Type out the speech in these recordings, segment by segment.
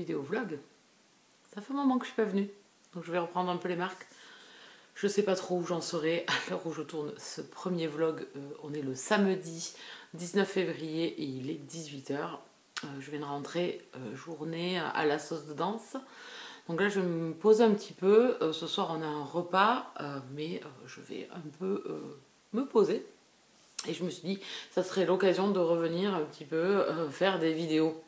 vidéo vlog. Ça fait un moment que je suis pas venue, donc je vais reprendre un peu les marques. Je sais pas trop où j'en serai à l'heure où je tourne ce premier vlog. On est le samedi 19 février et il est 18 h. Je viens de rentrer, journée à la sauce de danse. Donc là je vais me poser un petit peu. Ce soir on a un repas, mais je vais un peu me poser. Et je me suis dit ça serait l'occasion de revenir un petit peu faire des vidéos.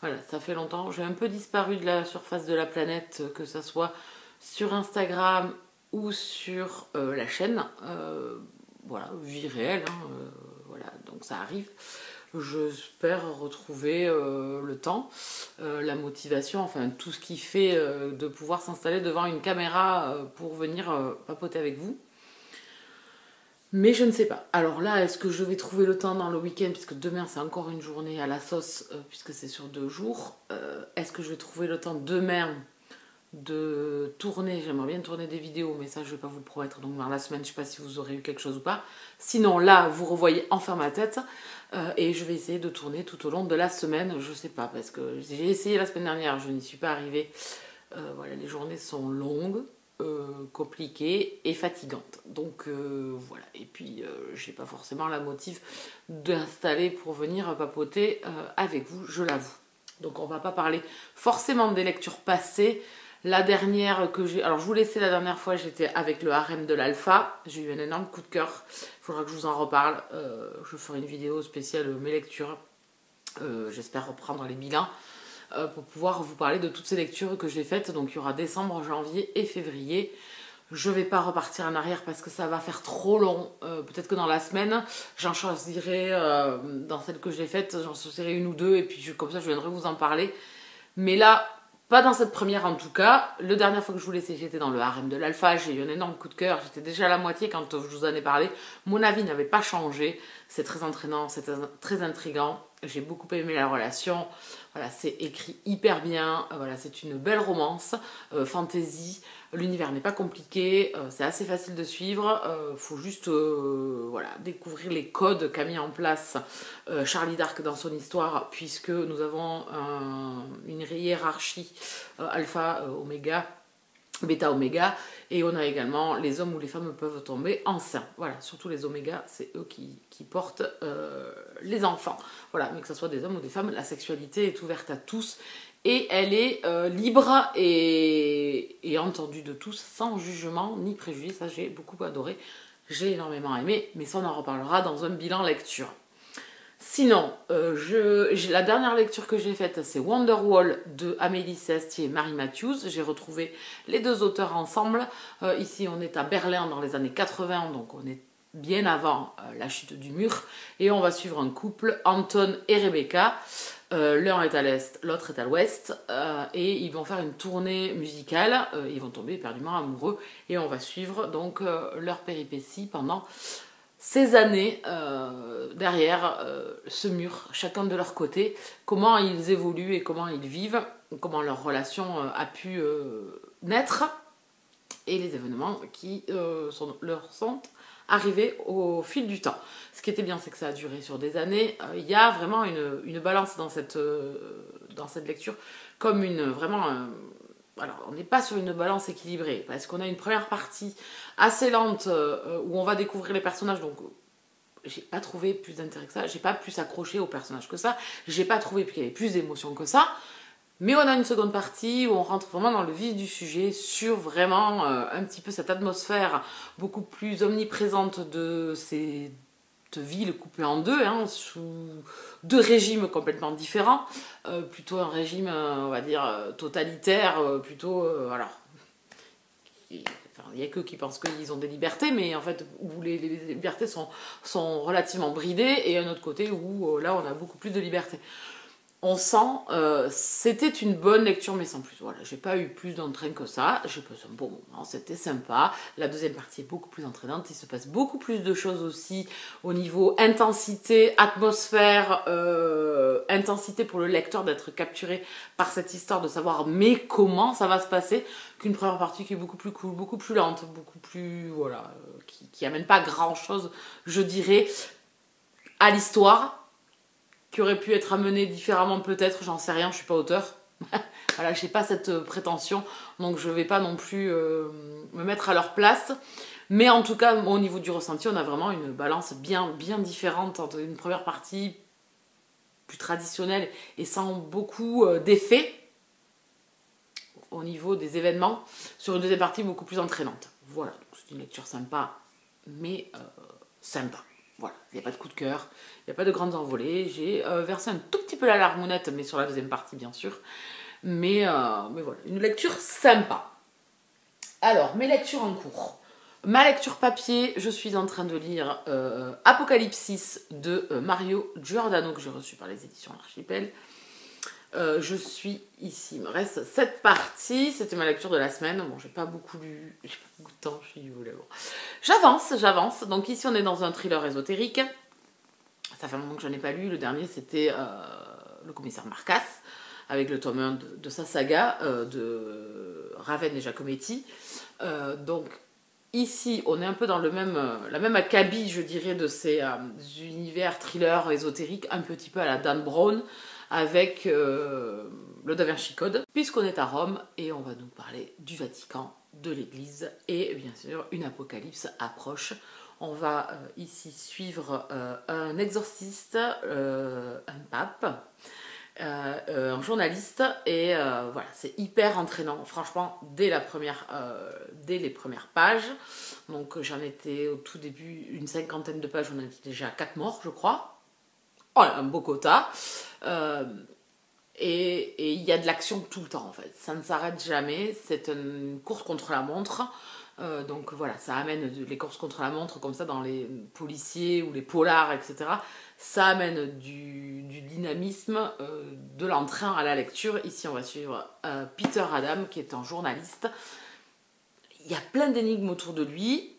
Voilà, ça fait longtemps. J'ai un peu disparu de la surface de la planète, que ce soit sur Instagram ou sur la chaîne. Voilà, vie réelle, hein, voilà, donc ça arrive. J'espère retrouver le temps, la motivation, enfin tout ce qui fait de pouvoir s'installer devant une caméra pour venir papoter avec vous. Mais je ne sais pas. Alors là, est-ce que je vais trouver le temps dans le week-end, puisque demain c'est encore une journée à la sauce, puisque c'est sur 2 jours. Est-ce que je vais trouver le temps demain de tourner? J'aimerais bien tourner des vidéos, mais ça je ne vais pas vous le promettre. Donc dans la semaine, je ne sais pas si vous aurez eu quelque chose ou pas. Sinon là, vous revoyez enfin ma tête. Et je vais essayer de tourner tout au long de la semaine. Je ne sais pas, parce que j'ai essayé la semaine dernière, je n'y suis pas arrivée. Voilà, les journées sont longues. Compliquée et fatigante, donc voilà, et puis j'ai pas forcément la motive d'installer pour venir papoter avec vous, je l'avoue. Donc on va pas parler forcément des lectures passées. La dernière que j'ai, alors je vous laissais la dernière fois, j'étais avec le harem de l'alpha, j'ai eu un énorme coup de cœur, il faudra que je vous en reparle. Je ferai une vidéo spéciale mes lectures, j'espère reprendre les bilans pour pouvoir vous parler de toutes ces lectures que j'ai faites. Donc il y aura décembre, janvier et février. Je ne vais pas repartir en arrière parce que ça va faire trop long. Peut-être que dans la semaine, j'en choisirai, dans celles que j'ai faites, j'en choisirai une ou deux et puis comme ça je viendrai vous en parler. Mais là, pas dans cette première en tout cas. La dernière fois que je vous laissais, j'étais dans le harem de l'alpha, j'ai eu un énorme coup de cœur, j'étais déjà à la moitié quand je vous en ai parlé. Mon avis n'avait pas changé, c'est très entraînant, c'est très intriguant. J'ai beaucoup aimé la relation, voilà, c'est écrit hyper bien, voilà, c'est une belle romance, fantasy, l'univers n'est pas compliqué, c'est assez facile de suivre, faut juste voilà, découvrir les codes qu'a mis en place Charlie Dark dans son histoire, puisque nous avons une hiérarchie alpha, oméga, bêta oméga, et on a également les hommes où les femmes peuvent tomber enceintes. Voilà, surtout les omégas, c'est eux qui portent les enfants. Voilà, mais que ce soit des hommes ou des femmes, la sexualité est ouverte à tous et elle est libre et entendue de tous, sans jugement ni préjugé. Ça, j'ai beaucoup adoré, j'ai énormément aimé, mais ça on en reparlera dans un bilan lecture. Sinon, la dernière lecture que j'ai faite, c'est Wonderwall de Amélie Sestier et Marie Matthews. J'ai retrouvé les deux auteurs ensemble. Ici, on est à Berlin dans les années 80, donc on est bien avant la chute du mur. Et on va suivre un couple, Anton et Rebecca. L'un est à l'est, l'autre est à l'ouest. Et ils vont faire une tournée musicale. Ils vont tomber éperdument amoureux. Et on va suivre donc leur péripéties pendant ces années derrière ce mur, chacun de leur côté, comment ils évoluent et comment ils vivent, comment leur relation a pu naître et les événements qui leur sont arrivés au fil du temps. Ce qui était bien, c'est que ça a duré sur des années. Il y a vraiment une balance dans cette lecture, comme vraiment... Alors, on n'est pas sur une balance équilibrée, parce qu'on a une première partie assez lente où on va découvrir les personnages, donc j'ai pas trouvé plus d'intérêt que ça, j'ai pas plus accroché aux personnages que ça, j'ai pas trouvé qu'il y avait plus d'émotions que ça, mais on a une seconde partie où on rentre vraiment dans le vif du sujet, sur vraiment un petit peu cette atmosphère beaucoup plus omniprésente de ces ville coupée en deux, hein, sous deux régimes complètement différents, plutôt un régime, on va dire, totalitaire, plutôt, alors, il n'y a que qui pensent qu'ils ont des libertés, mais en fait, où les libertés sont relativement bridées, et un autre côté où, là, on a beaucoup plus de liberté. On sent, c'était une bonne lecture, mais sans plus. Voilà, j'ai pas eu plus d'entrain que ça. J'ai passé un bon moment, c'était sympa. La deuxième partie est beaucoup plus entraînante. Il se passe beaucoup plus de choses aussi au niveau intensité, atmosphère, intensité pour le lecteur d'être capturé par cette histoire, de savoir mais comment ça va se passer, qu'une première partie qui est beaucoup plus cool, beaucoup plus lente, beaucoup plus, voilà, qui amène pas grand chose, je dirais, à l'histoire, qui aurait pu être amené différemment peut-être, j'en sais rien, je suis pas auteur. Voilà, j'ai pas cette prétention, donc je vais pas non plus me mettre à leur place. Mais en tout cas, au niveau du ressenti, on a vraiment une balance bien différente entre une première partie plus traditionnelle et sans beaucoup d'effets au niveau des événements, sur une deuxième partie beaucoup plus entraînante. Voilà, c'est une lecture sympa, mais sympa. Voilà, il n'y a pas de coup de cœur, il n'y a pas de grandes envolées. J'ai versé un tout petit peu la larmounette, mais sur la deuxième partie, bien sûr. Mais voilà, une lecture sympa. Alors, mes lectures en cours. Ma lecture papier, je suis en train de lire Apocalypsis de Mario Giordano, que j'ai reçu par les éditions L'Archipel. Je suis ici, il me reste 7 parties, c'était ma lecture de la semaine. Bon, j'ai pas beaucoup lu, j'ai pas beaucoup de temps, je suis désolée. Bon. J'avance. Donc ici, on est dans un thriller ésotérique. Ça fait un moment que je n'ai pas lu. Le dernier, c'était Le commissaire Marcas, avec le tome 1 de sa saga, de Raven et Giacometti. Donc ici, on est un peu dans la même acabit, je dirais, de ces univers thrillers ésotériques, un petit peu à la Dan Brown, avec le Da Vinci Code, puisqu'on est à Rome et on va nous parler du Vatican, de l'Église, et bien sûr, une apocalypse approche. On va ici suivre un exorciste, un pape, un journaliste, et voilà, c'est hyper entraînant, franchement, dès les premières pages. Donc j'en étais au tout début, une 50aine de pages, on était déjà 4 morts, je crois. Oh, un beau quota. Et il y a de l'action tout le temps, en fait. Ça ne s'arrête jamais. C'est une course contre la montre. Donc voilà, ça amène les courses contre la montre, comme ça, dans les policiers ou les polars, etc. Ça amène du dynamisme, de l'entrain à la lecture. Ici, on va suivre Peter Adam, qui est un journaliste. Il y a plein d'énigmes autour de lui.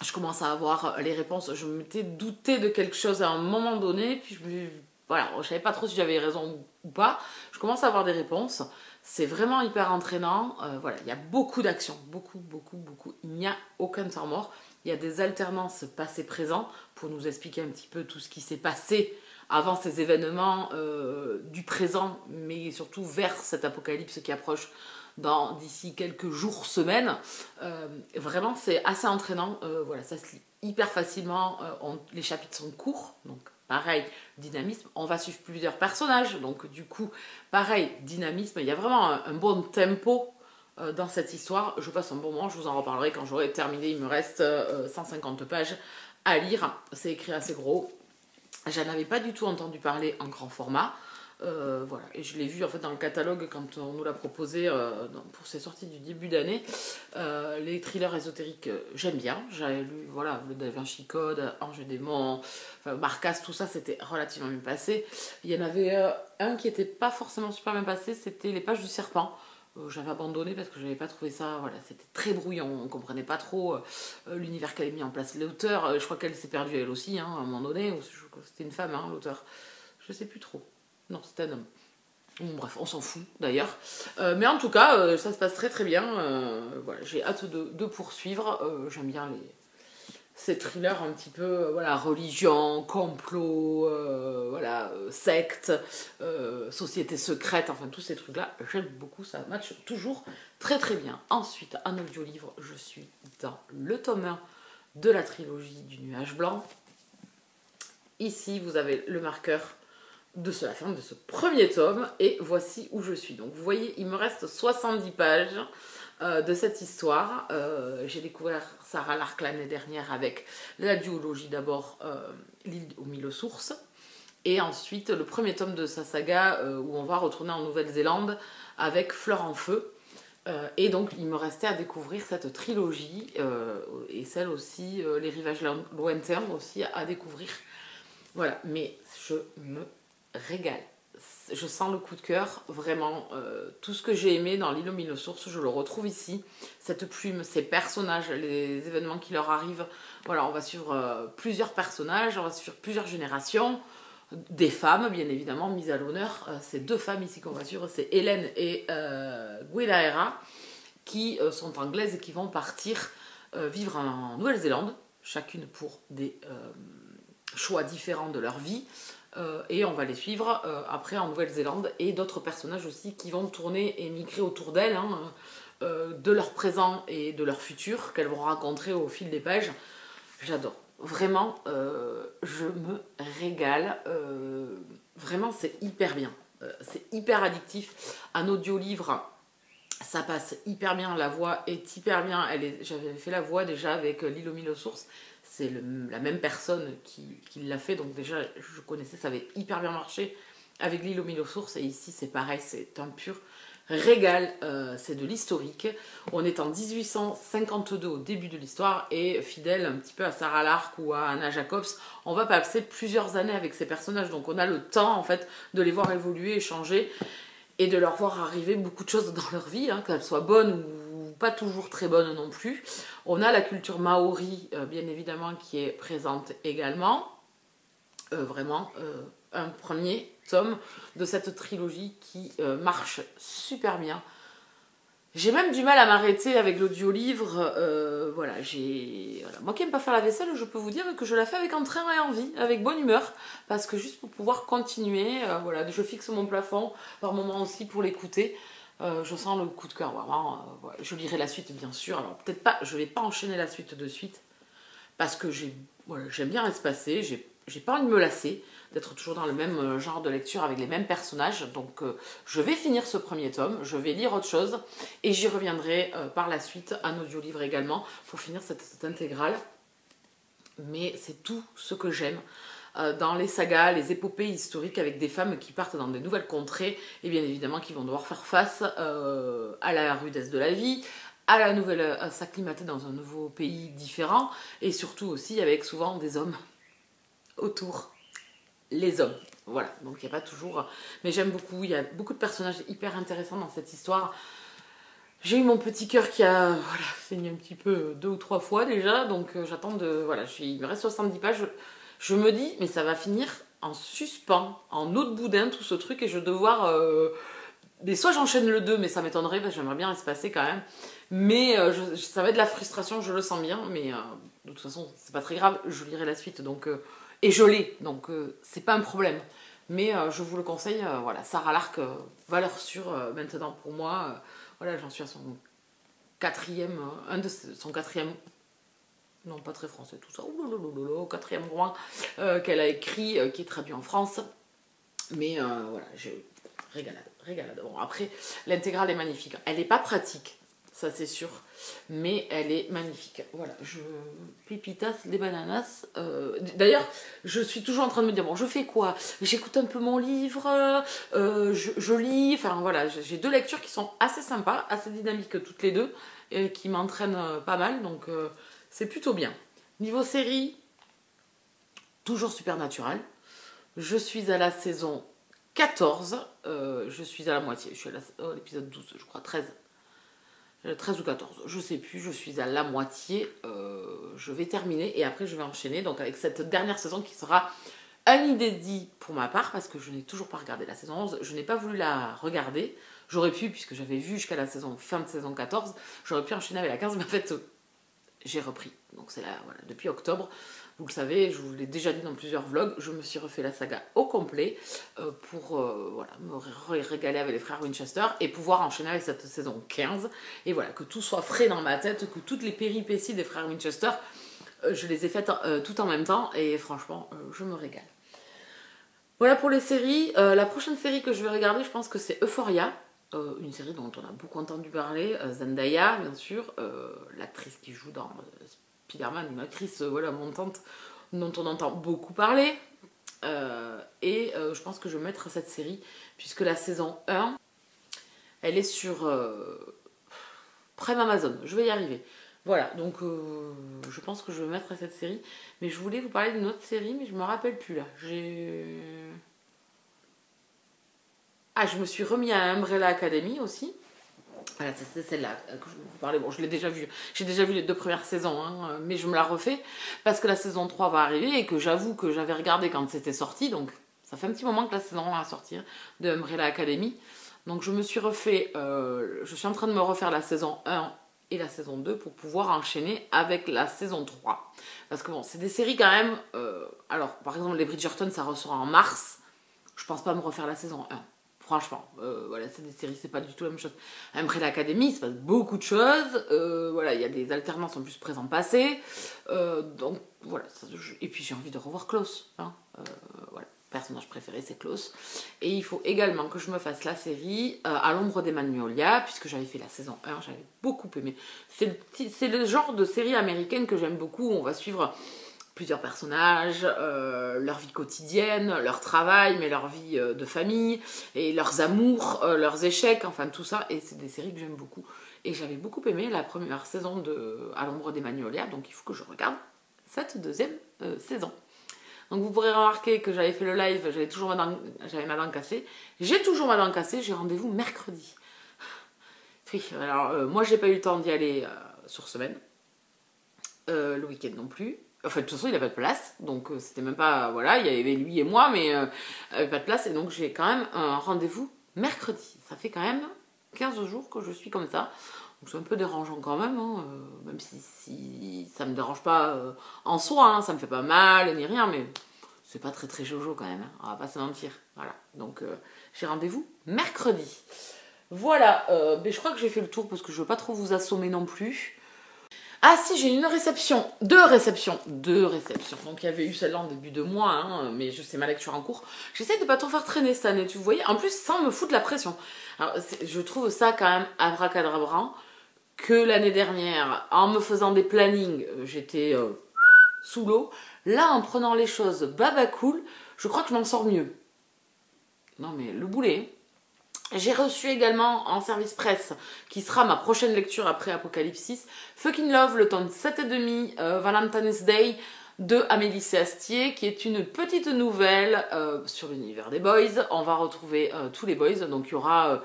Je commence à avoir les réponses. Je m'étais douté de quelque chose à un moment donné, puis voilà, je savais pas trop si j'avais raison ou pas. Je commence à avoir des réponses. C'est vraiment hyper entraînant. Voilà, il y a beaucoup d'action, beaucoup. Il n'y a aucun temps mort. Il y a des alternances passé-présent pour nous expliquer un petit peu tout ce qui s'est passé avant ces événements du présent, mais surtout vers cette apocalypse qui approche d'ici quelques jours, semaines. Vraiment, c'est assez entraînant. Voilà, ça se lit hyper facilement. Les chapitres sont courts, donc pareil, dynamisme. On va suivre plusieurs personnages, donc du coup, pareil, dynamisme. Il y a vraiment un bon tempo dans cette histoire. Je passe un bon moment, je vous en reparlerai quand j'aurai terminé. Il me reste 150 pages à lire. C'est écrit assez gros. J'en avais pas du tout entendu parler en grand format. Voilà, et je l'ai vu en fait dans le catalogue quand on nous l'a proposé pour ses sorties du début d'année. Les thrillers ésotériques, j'aime bien. J'avais lu voilà, le Da Vinci Code, Ange et démon, enfin, Marcas, tout ça c'était relativement bien passé. Il y en avait un qui était pas forcément super bien passé, c'était Les Pages du Serpent. J'avais abandonné parce que j'avais pas trouvé ça, voilà, c'était très brouillon, on comprenait pas trop l'univers qu'elle avait mis en place. L'auteur, je crois qu'elle s'est perdue elle aussi, hein, à un moment donné, c'était une femme, hein, l'auteur, je sais plus trop. Non, c'est un homme. Bon, bref, on s'en fout d'ailleurs. Mais en tout cas, ça se passe très bien. Voilà, j'ai hâte de poursuivre. J'aime bien ces thrillers un petit peu, voilà, religion, complot, voilà, secte, société secrète, enfin tous ces trucs-là. J'aime beaucoup, ça match toujours très bien. Ensuite, un audiolivre, je suis dans le tome 1 de la trilogie du Nuage Blanc. Ici, vous avez le marqueur de la fin de ce premier tome, et voici où je suis. Donc vous voyez, il me reste 70 pages de cette histoire. J'ai découvert Sarah Lark l'année dernière avec la duologie d'abord L'île aux mille sources, et ensuite le premier tome de sa saga où on va retourner en Nouvelle-Zélande avec Fleur en feu. Et donc il me restait à découvrir cette trilogie et celle aussi, Les rivages lointains aussi à découvrir. Voilà, mais je me régale. Je sens le coup de cœur, vraiment. Tout ce que j'ai aimé dans L'île aux mille sources, je le retrouve ici. Cette plume, ces personnages, les événements qui leur arrivent. Voilà, on va suivre plusieurs personnages, on va suivre plusieurs générations. Des femmes, bien évidemment, mises à l'honneur. C'est 2 femmes ici qu'on va suivre, c'est Hélène et Guedahera, qui sont anglaises et qui vont partir vivre en Nouvelle-Zélande, chacune pour des choix différents de leur vie. Et on va les suivre après en Nouvelle-Zélande et d'autres personnages aussi qui vont tourner et migrer autour d'elles, hein, de leur présent et de leur futur qu'elles vont rencontrer au fil des pages. J'adore. Vraiment, je me régale. Vraiment, c'est hyper bien. C'est hyper addictif. Un audiolivre, ça passe hyper bien. La voix est hyper bien. J'avais fait la voix déjà avec L'île aux mille sources. C'est la même personne qui l'a fait. Donc déjà, je connaissais, ça avait hyper bien marché avec L'île aux mille sources. Et ici, c'est pareil, c'est un pur régal. C'est de l'historique. On est en 1852 au début de l'histoire. Et fidèle un petit peu à Sarah Lark ou à Anna Jacobs, on va passer plusieurs années avec ces personnages. Donc on a le temps en fait de les voir évoluer et changer. Et de leur voir arriver beaucoup de choses dans leur vie, hein, qu'elles soient bonnes ou pas toujours très bonnes non plus. On a la culture maori, bien évidemment, qui est présente également. Vraiment, un premier tome de cette trilogie qui marche super bien. J'ai même du mal à m'arrêter avec l'audiolivre. Voilà, moi qui n'aime pas faire la vaisselle, je peux vous dire que je la fais avec entrain et envie, avec bonne humeur, parce que juste pour pouvoir continuer, voilà, je fixe mon plafond par moment aussi pour l'écouter. Je sens le coup de cœur, vraiment. Voilà. Je lirai la suite, bien sûr. Alors peut-être pas, je vais pas enchaîner la suite de suite, parce que j'aime bien espacer, j'ai pas envie de me lasser, d'être toujours dans le même genre de lecture avec les mêmes personnages. Donc je vais finir ce premier tome, je vais lire autre chose et j'y reviendrai par la suite, un audiolivre également, pour finir cette intégrale. Mais c'est tout ce que j'aime dans les sagas, les épopées historiques avec des femmes qui partent dans des nouvelles contrées et bien évidemment qui vont devoir faire face à la rudesse de la vie, à la nouvelle, s'acclimater dans un nouveau pays différent et surtout aussi avec souvent des hommes autour. Les hommes, voilà, donc il n'y a pas toujours, mais j'aime beaucoup, il y a beaucoup de personnages hyper intéressants dans cette histoire. J'ai eu mon petit cœur qui a saigné un petit peu 2 ou 3 fois déjà, donc j'attends de, voilà, il me reste 70 pages, je me dis, mais ça va finir en suspens, en eau de boudin tout ce truc, et je vais devoir, mais soit j'enchaîne le 2, mais ça m'étonnerait, parce que j'aimerais bien espacer quand même, mais ça va être de la frustration, je le sens bien, mais de toute façon, c'est pas très grave, je lirai la suite, donc... Et je l'ai, donc c'est pas un problème. Mais je vous le conseille, voilà, Sarah Lark, valeur sûre maintenant pour moi. Voilà, j'en suis à son quatrième, son quatrième, non pas très français tout ça, quatrième roman qu'elle a écrit, qui est traduit en France. Mais voilà, régalade. Bon, après, l'intégrale est magnifique. Elle n'est pas pratique, ça c'est sûr, mais elle est magnifique. Voilà, pipitas les bananas. D'ailleurs, je suis toujours en train de me dire, bon, je fais quoi? J'écoute un peu mon livre, je lis, enfin voilà, j'ai 2 lectures qui sont assez sympas, assez dynamiques toutes les deux, et qui m'entraînent pas mal, donc c'est plutôt bien. Niveau série, toujours Supernatural. Je suis à la saison 14, je suis à la moitié, je suis à l'épisode 12, je crois, 13 ou 14, je sais plus, je suis à la moitié, je vais terminer et après je vais enchaîner donc avec cette dernière saison qui sera un inédit pour ma part parce que je n'ai toujours pas regardé la saison 11, je n'ai pas voulu la regarder, j'aurais pu puisque j'avais vu jusqu'à la fin de saison 14, j'aurais pu enchaîner avec la 15 mais en fait j'ai repris, donc c'est là, voilà, depuis octobre. Vous le savez, je vous l'ai déjà dit dans plusieurs vlogs, je me suis refait la saga au complet pour voilà, me régaler avec les frères Winchester et pouvoir enchaîner avec cette saison 15. Et voilà, que tout soit frais dans ma tête, que toutes les péripéties des frères Winchester, je les ai faites tout en même temps et franchement, je me régale. Voilà pour les séries. La prochaine série que je vais regarder, je pense que c'est Euphoria. Une série dont on a beaucoup entendu parler. Zendaya, bien sûr, l'actrice qui joue dans... Spider-Man, une actrice voilà, montante dont on entend beaucoup parler. Je pense que je vais mettre cette série, puisque la saison 1, elle est sur Prime Amazon. Je vais y arriver. Voilà, donc je pense que je vais mettre cette série. Mais je voulais vous parler d'une autre série, mais je me rappelle plus là. Je me suis remis à Umbrella Academy aussi. Voilà, c'est celle-là que je vous parlais. Bon, je l'ai déjà vue. J'ai déjà vu les 2 premières saisons, hein, mais je me la refais parce que la saison 3 va arriver et que j'avoue que j'avais regardé quand c'était sorti. Donc, ça fait un petit moment que la saison 1 va sortir de Umbrella Academy. Donc, je me suis refait... je suis en train de me refaire la saison 1 et la saison 2 pour pouvoir enchaîner avec la saison 3. Parce que bon, c'est des séries quand même... alors, par exemple, les Bridgerton, ça ressort en mars. Je pense pas me refaire la saison 1. Franchement, voilà, c'est des séries, c'est pas du tout la même chose. Après l'Académie, il se passe beaucoup de choses. Voilà, il y a des alternances en plus présent-passé. Donc, voilà. Et puis, j'ai envie de revoir Klaus. Hein, voilà. Personnage préféré, c'est Klaus. Et il faut également que je me fasse la série À l'ombre des Magnolias, puisque j'avais fait la saison 1, j'avais beaucoup aimé. C'est le genre de série américaine que j'aime beaucoup. On va suivre plusieurs personnages, leur vie quotidienne, leur travail, mais leur vie de famille, et leurs amours, leurs échecs, enfin tout ça. Et c'est des séries que j'aime beaucoup. Et j'avais beaucoup aimé la première saison de À l'ombre des Magnolias, donc il faut que je regarde cette deuxième saison. Donc vous pourrez remarquer que j'avais fait le live, j'avais ma dent cassée. J'ai toujours ma dent cassée, j'ai rendez-vous mercredi. Oui, alors moi j'ai pas eu le temps d'y aller sur semaine. Le week-end non plus. Enfin, de toute façon, il n'avait pas de place. Donc, c'était même pas... Voilà, il y avait lui et moi, mais il n'avait pas de place. Et donc, j'ai quand même un rendez-vous mercredi. Ça fait quand même 15 jours que je suis comme ça. Donc, c'est un peu dérangeant quand même. Hein, même si ça me dérange pas en soi. Hein, ça me fait pas mal ni rien. Mais c'est pas très très jojo quand même. Hein, on va pas se mentir. Voilà. Donc, j'ai rendez-vous mercredi. Voilà. Mais je crois que j'ai fait le tour parce que je veux pas trop vous assommer non plus. Ah si, j'ai une réception, deux réceptions. Donc il y avait eu celle-là en début de mois, hein, mais je sais ma lecture en cours. J'essaie de pas trop faire traîner cette année, tu voyais. En plus, sans me foutre la pression. Alors, je trouve ça quand même abracadabrant que l'année dernière, en me faisant des plannings, j'étais sous l'eau. Là, en prenant les choses baba cool, je crois que je m'en sors mieux. Non mais le boulet. J'ai reçu également en service presse, qui sera ma prochaine lecture après Apocalypsis, Fucking Love, le tome 7,5, Valentine's Day, de Amélie C. Astier, qui est une petite nouvelle sur l'univers des boys. On va retrouver tous les boys, donc il y aura,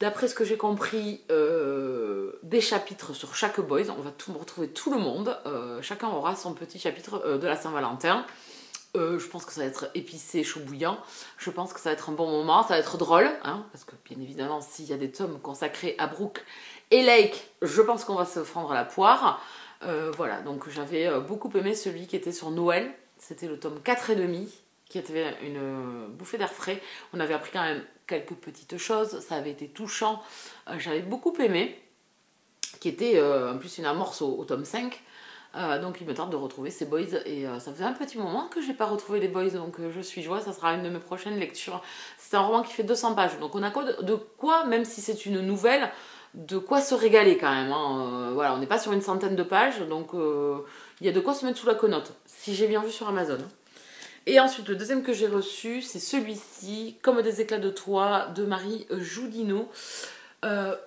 d'après ce que j'ai compris, des chapitres sur chaque boys. On va retrouver tout le monde, chacun aura son petit chapitre de la Saint-Valentin. Je pense que ça va être épicé, chaud bouillant. Je pense que ça va être un bon moment, ça va être drôle, hein, parce que bien évidemment, s'il y a des tomes consacrés à Brooke et Lake, je pense qu'on va se prendre la poire. Voilà, donc j'avais beaucoup aimé celui qui était sur Noël. C'était le tome 4,5, qui était une bouffée d'air frais. On avait appris quand même quelques petites choses, ça avait été touchant. J'avais beaucoup aimé, qui était en plus une amorce au tome 5. Donc il me tarde de retrouver ces boys et ça faisait un petit moment que j'ai pas retrouvé les boys, donc je suis joie, ça sera une de mes prochaines lectures. C'est un roman qui fait 200 pages, donc on a de quoi, même si c'est une nouvelle, de quoi se régaler quand même, hein. Voilà, on n'est pas sur une centaine de pages, donc il y a de quoi se mettre sous la conote, si j'ai bien vu sur Amazon. Et ensuite le deuxième que j'ai reçu, c'est celui-ci, Comme des éclats de toit, de Marie Joudinot.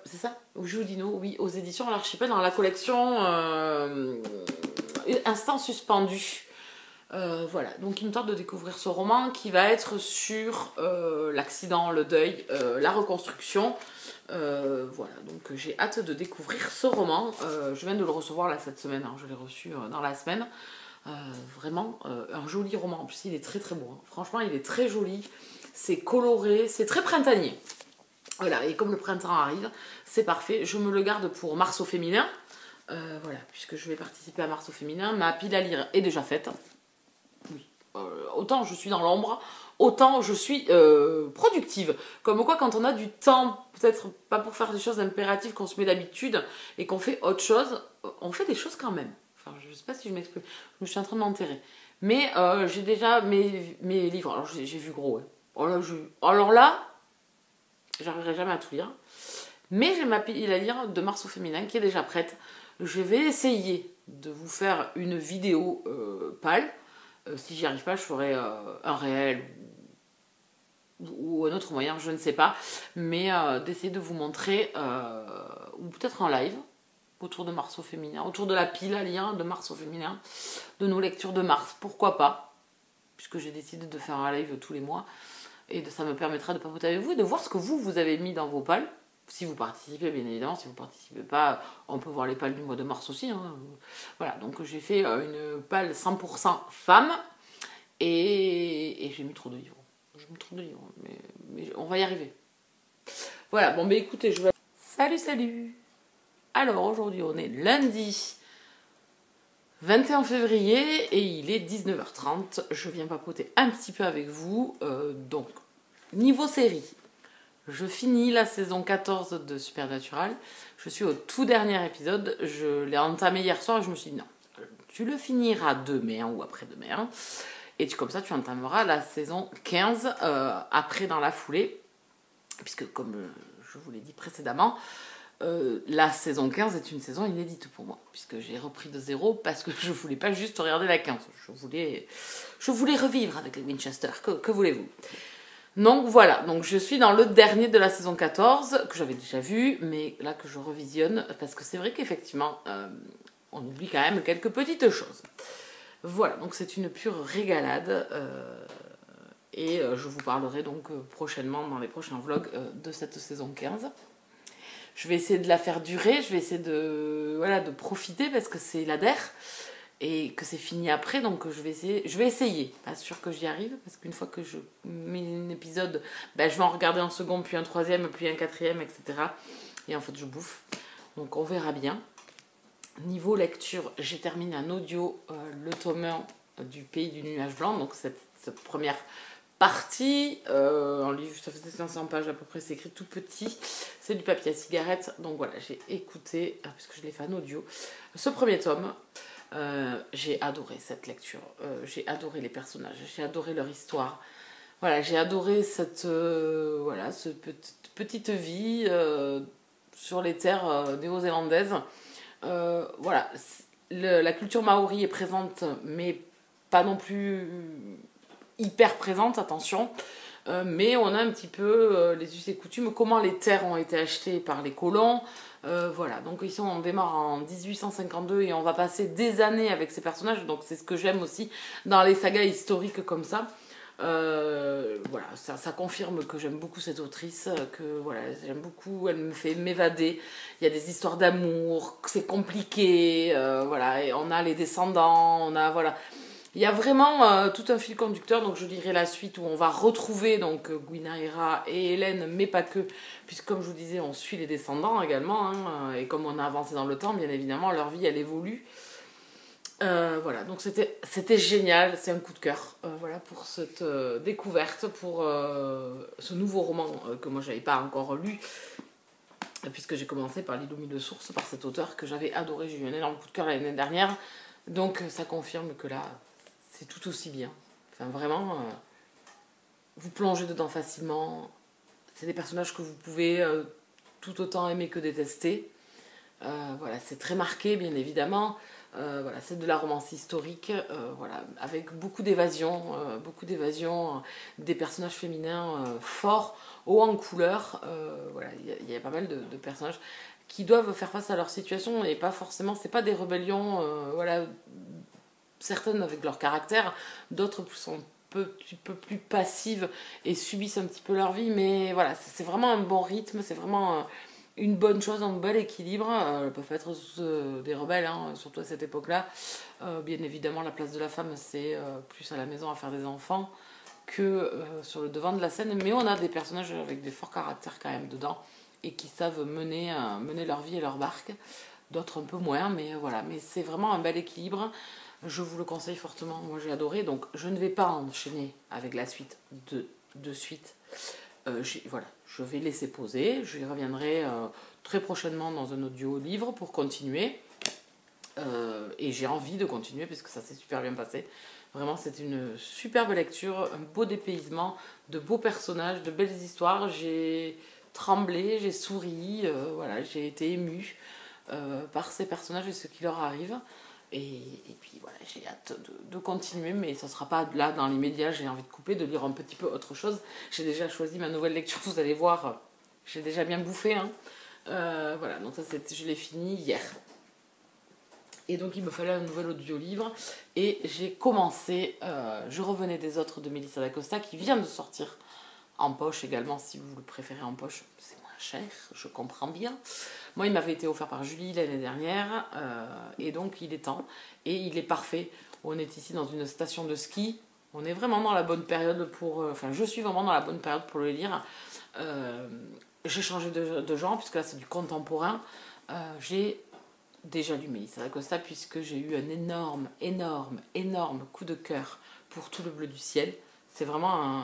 C'est ça, Joudinot, oui, aux éditions L'Archipel, dans la collection Instant suspendu. Voilà, donc il me tente de découvrir ce roman qui va être sur l'accident, le deuil, la reconstruction. Voilà, donc j'ai hâte de découvrir ce roman. Je viens de le recevoir là cette semaine, hein, je l'ai reçu dans la semaine. Vraiment un joli roman. En plus, il est très très beau. Hein. Franchement, il est très joli. C'est coloré, c'est très printanier. Voilà, et comme le printemps arrive, c'est parfait. Je me le garde pour Mars au féminin. Voilà, puisque je vais participer à Mars au féminin. Ma pile à lire est déjà faite. Oui. Autant je suis dans l'ombre, autant je suis productive. Comme quoi, quand on a du temps, peut-être pas pour faire des choses impératives qu'on se met d'habitude et qu'on fait autre chose, on fait des choses quand même. Enfin, je sais pas si je m'exprime. Je me suis en train de m'enterrer. Mais j'ai déjà mes livres. Alors, j'ai vu gros. Hein. Alors là, j'arriverai jamais à tout lire. Mais j'ai ma pile à lire de Mars au féminin qui est déjà prête. Je vais essayer de vous faire une vidéo pâle. Si j'y arrive pas, je ferai un réel ou un autre moyen, je ne sais pas. Mais d'essayer de vous montrer, ou peut-être en live, autour de Mars au féminin, autour de la pile à lire de Mars au féminin, de nos lectures de Mars. Pourquoi pas, puisque j'ai décidé de faire un live tous les mois. Et ça me permettra de papoter avec vous et de voir ce que vous avez mis dans vos pales. Si vous participez, bien évidemment. Si vous ne participez pas, on peut voir les pales du mois de mars aussi. Hein. Voilà, donc j'ai fait une pale 100% femme. Et j'ai mis trop de livres. J'ai mis trop de livres, mais on va y arriver. Voilà, bon, mais écoutez, je vais... Salut, salut! Alors aujourd'hui on est lundi 21 février et il est 19h30. Je viens papoter un petit peu avec vous. Donc, niveau série, je finis la saison 14 de Supernatural. Je suis au tout dernier épisode. Je l'ai entamé hier soir et je me suis dit non, tu le finiras demain ou après-demain. Et comme ça, tu entameras la saison 15 après dans la foulée. Puisque comme je vous l'ai dit précédemment, la saison 15 est une saison inédite pour moi, puisque j'ai repris de zéro parce que je voulais pas juste regarder la 15. Je voulais revivre avec les Winchester, que voulez-vous. Donc voilà, donc je suis dans le dernier de la saison 14, que j'avais déjà vu, mais là que je revisionne, parce que c'est vrai qu'effectivement, on oublie quand même quelques petites choses. Voilà, donc c'est une pure régalade, et je vous parlerai donc prochainement, dans les prochains vlogs, de cette saison 15. Je vais essayer de la faire durer, je vais essayer de profiter parce que c'est l'ADER et que c'est fini après, donc je vais essayer. Pas sûr que j'y arrive parce qu'une fois que je mets un épisode, je vais en regarder un second, puis un troisième, puis un quatrième, etc. Et en fait je bouffe, donc on verra bien. Niveau lecture, j'ai terminé en audio le tome 1 du Pays du Nuage Blanc, donc cette première partie, en livre, ça faisait 500 pages à peu près, c'est écrit tout petit, c'est du papier à cigarette, donc voilà, j'ai écouté, puisque je l'ai fait en audio, ce premier tome. J'ai adoré cette lecture, j'ai adoré les personnages, j'ai adoré leur histoire, voilà, j'ai adoré cette petite vie sur les terres néo-zélandaises. Voilà, la culture maori est présente, mais pas non plus hyper présente, attention, mais on a un petit peu les us et coutumes, comment les terres ont été achetées par les colons. Voilà, donc ici on démarre en 1852 et on va passer des années avec ces personnages, donc c'est ce que j'aime aussi dans les sagas historiques comme ça. Voilà, ça confirme que j'aime beaucoup cette autrice, que voilà, j'aime beaucoup, elle me fait m'évader. Il y a des histoires d'amour, c'est compliqué, voilà, et on a les descendants, on a voilà. Il y a vraiment tout un fil conducteur, donc je lirai la suite où on va retrouver donc Guinevere et Hélène, mais pas que, puisque comme je vous disais, on suit les descendants également, hein, et comme on a avancé dans le temps, bien évidemment, leur vie, elle évolue. Voilà, donc c'était génial, c'est un coup de cœur, voilà, pour cette découverte, pour ce nouveau roman que moi j'avais pas encore lu, puisque j'ai commencé par l'Illumine de source, par cet auteur que j'avais adoré, j'ai eu un énorme coup de cœur l'année dernière, donc ça confirme que là, c'est tout aussi bien. Enfin, vraiment, vous plongez dedans facilement. C'est des personnages que vous pouvez tout autant aimer que détester. Voilà, c'est très marqué, bien évidemment. Voilà, c'est de la romance historique, voilà, avec beaucoup d'évasion, des personnages féminins forts, hauts en couleur. Voilà, il y a pas mal de personnages qui doivent faire face à leur situation et pas forcément, c'est pas des rébellions, voilà, certaines avec leur caractère, d'autres sont un petit peu plus passives et subissent un petit peu leur vie, mais voilà, c'est vraiment un bon rythme, c'est vraiment une bonne chose, un bel équilibre. Elles peuvent être des rebelles, hein, surtout à cette époque-là. Bien évidemment, la place de la femme, c'est plus à la maison à faire des enfants que sur le devant de la scène, mais on a des personnages avec des forts caractères quand même dedans et qui savent mener leur vie et leur barque. D'autres un peu moins, mais voilà, mais c'est vraiment un bel équilibre. Je vous le conseille fortement, moi j'ai adoré, donc je ne vais pas enchaîner avec la suite de suite. Voilà, je vais laisser poser, je y reviendrai très prochainement dans un audio livre pour continuer. Et j'ai envie de continuer parce que ça s'est super bien passé. Vraiment, c'est une superbe lecture, un beau dépaysement, de beaux personnages, de belles histoires. J'ai tremblé, j'ai souri, voilà, j'ai été émue par ces personnages et ce qui leur arrive. Et puis voilà, j'ai hâte de continuer, mais ça ne sera pas là dans l'immédiat. J'ai envie de couper, de lire un petit peu autre chose. J'ai déjà choisi ma nouvelle lecture, vous allez voir, j'ai déjà bien bouffé. Hein. Voilà, donc ça, je l'ai fini hier. Et donc il me fallait un nouvel audio-livre. Et j'ai commencé, je revenais des autres de Melissa d'Acosta qui vient de sortir en poche également, si vous le préférez en poche. C'est moins cher, je comprends bien. Moi, il m'avait été offert par Julie l'année dernière, et donc il est temps. Et il est parfait. On est ici dans une station de ski. On est vraiment dans la bonne période pour... Enfin, je suis vraiment dans la bonne période pour le lire. J'ai changé de genre, puisque là, c'est du contemporain. j'ai déjà lu Mélissa Dacosta puisque j'ai eu un énorme coup de cœur pour Tout le bleu du ciel. C'est vraiment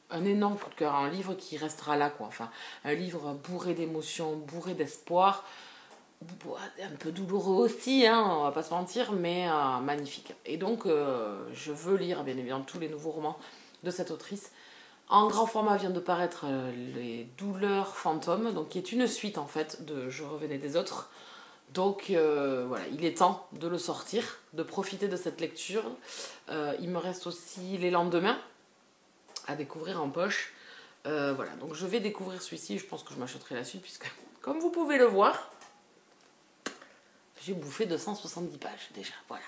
un énorme coup de cœur, un livre qui restera là, quoi. Enfin, un livre bourré d'émotions, bourré d'espoir, un peu douloureux aussi, hein, on va pas se mentir, mais magnifique. Et donc, je veux lire, bien évidemment, tous les nouveaux romans de cette autrice. En grand format vient de paraître Les douleurs fantômes, donc qui est une suite, en fait, de Je revenais des autres. Donc voilà, il est temps de le sortir, de profiter de cette lecture. Il me reste aussi Les lendemains à découvrir en poche. Voilà, donc je vais découvrir celui-ci. Je pense que je m'achèterai la suite puisque, comme vous pouvez le voir, j'ai bouffé 270 pages déjà. Voilà.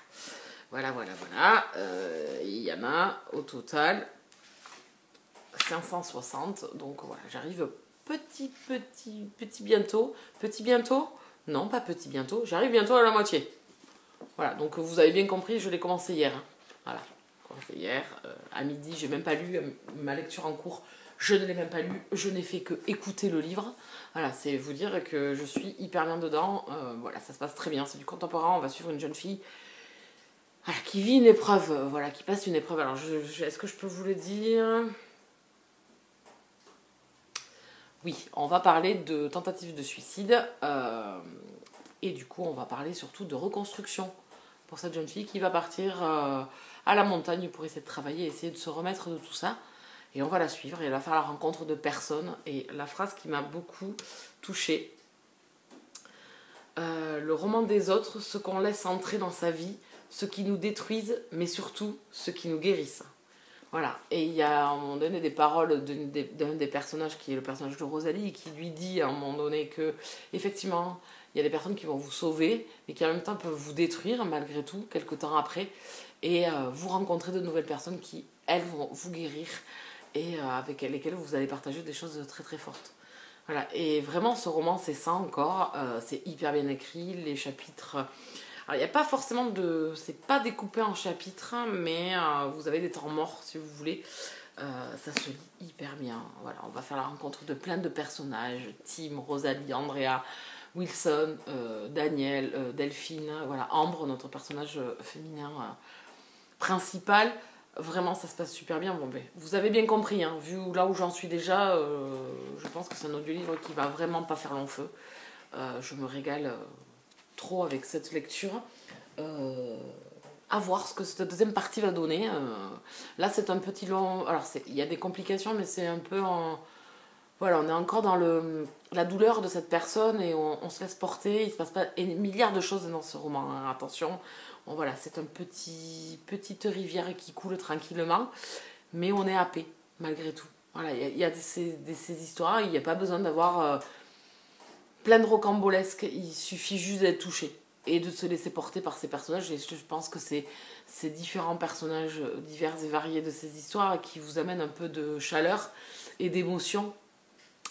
Il y en a au total 560. Donc voilà, j'arrive petit bientôt. Petit bientôt? Non, pas petit bientôt. J'arrive bientôt à la moitié. Voilà, donc vous avez bien compris, je l'ai commencé hier. Hein. Voilà, commencé hier. À midi, j'ai même pas lu ma lecture en cours. Je ne l'ai même pas lu. Je n'ai fait que écouter le livre. Voilà, c'est vous dire que je suis hyper bien dedans. Voilà, ça se passe très bien. C'est du contemporain. On va suivre une jeune fille voilà, qui vit une épreuve. Voilà, qui passe une épreuve. Alors, est-ce que je peux vous le dire? Oui, on va parler de tentative de suicide. Et du coup, on va parler surtout de reconstruction pour cette jeune fille qui va partir à la montagne pour essayer de travailler, essayer de se remettre de tout ça. Et on va la suivre et elle va faire la rencontre de personnes. Et la phrase qui m'a beaucoup touchée, le roman des autres, ce qu'on laisse entrer dans sa vie, ce qui nous détruisent, mais surtout ce qui nous guérissent. Voilà, et il y a à un moment donné des paroles d'un des personnages qui est le personnage de Rosalie qui lui dit à un moment donné que effectivement il y a des personnes qui vont vous sauver mais qui en même temps peuvent vous détruire malgré tout quelques temps après et vous rencontrez de nouvelles personnes qui elles vont vous guérir et avec lesquelles vous allez partager des choses très très fortes. Voilà, et vraiment ce roman c'est ça encore, c'est hyper bien écrit, les chapitres... Alors, il n'y a pas forcément de... C'est pas découpé en chapitres, mais vous avez des temps morts, si vous voulez. Ça se lit hyper bien. Voilà, on va faire la rencontre de plein de personnages. Tim, Rosalie, Andrea, Wilson, Daniel, Delphine. Voilà, Ambre, notre personnage féminin principal. Vraiment, ça se passe super bien. Bon, ben, vous avez bien compris, hein, vu là où j'en suis déjà, je pense que c'est un audiolivre qui va vraiment pas faire long feu. Je me régale... trop avec cette lecture. À voir ce que cette deuxième partie va donner. Là, c'est un petit long... Alors, il y a des complications, mais c'est un peu en... Voilà, on est encore dans la douleur de cette personne et on se laisse porter. Il se passe pas un milliard de choses dans ce roman. Hein. Attention, bon, voilà, c'est une petite rivière qui coule tranquillement, mais on est happé, malgré tout. Voilà, il y a ces histoires, il n'y a pas besoin d'avoir... plein de rocambolesques, il suffit juste d'être touché et de se laisser porter par ces personnages. Et je pense que c'est ces différents personnages divers et variés de ces histoires qui vous amènent un peu de chaleur et d'émotion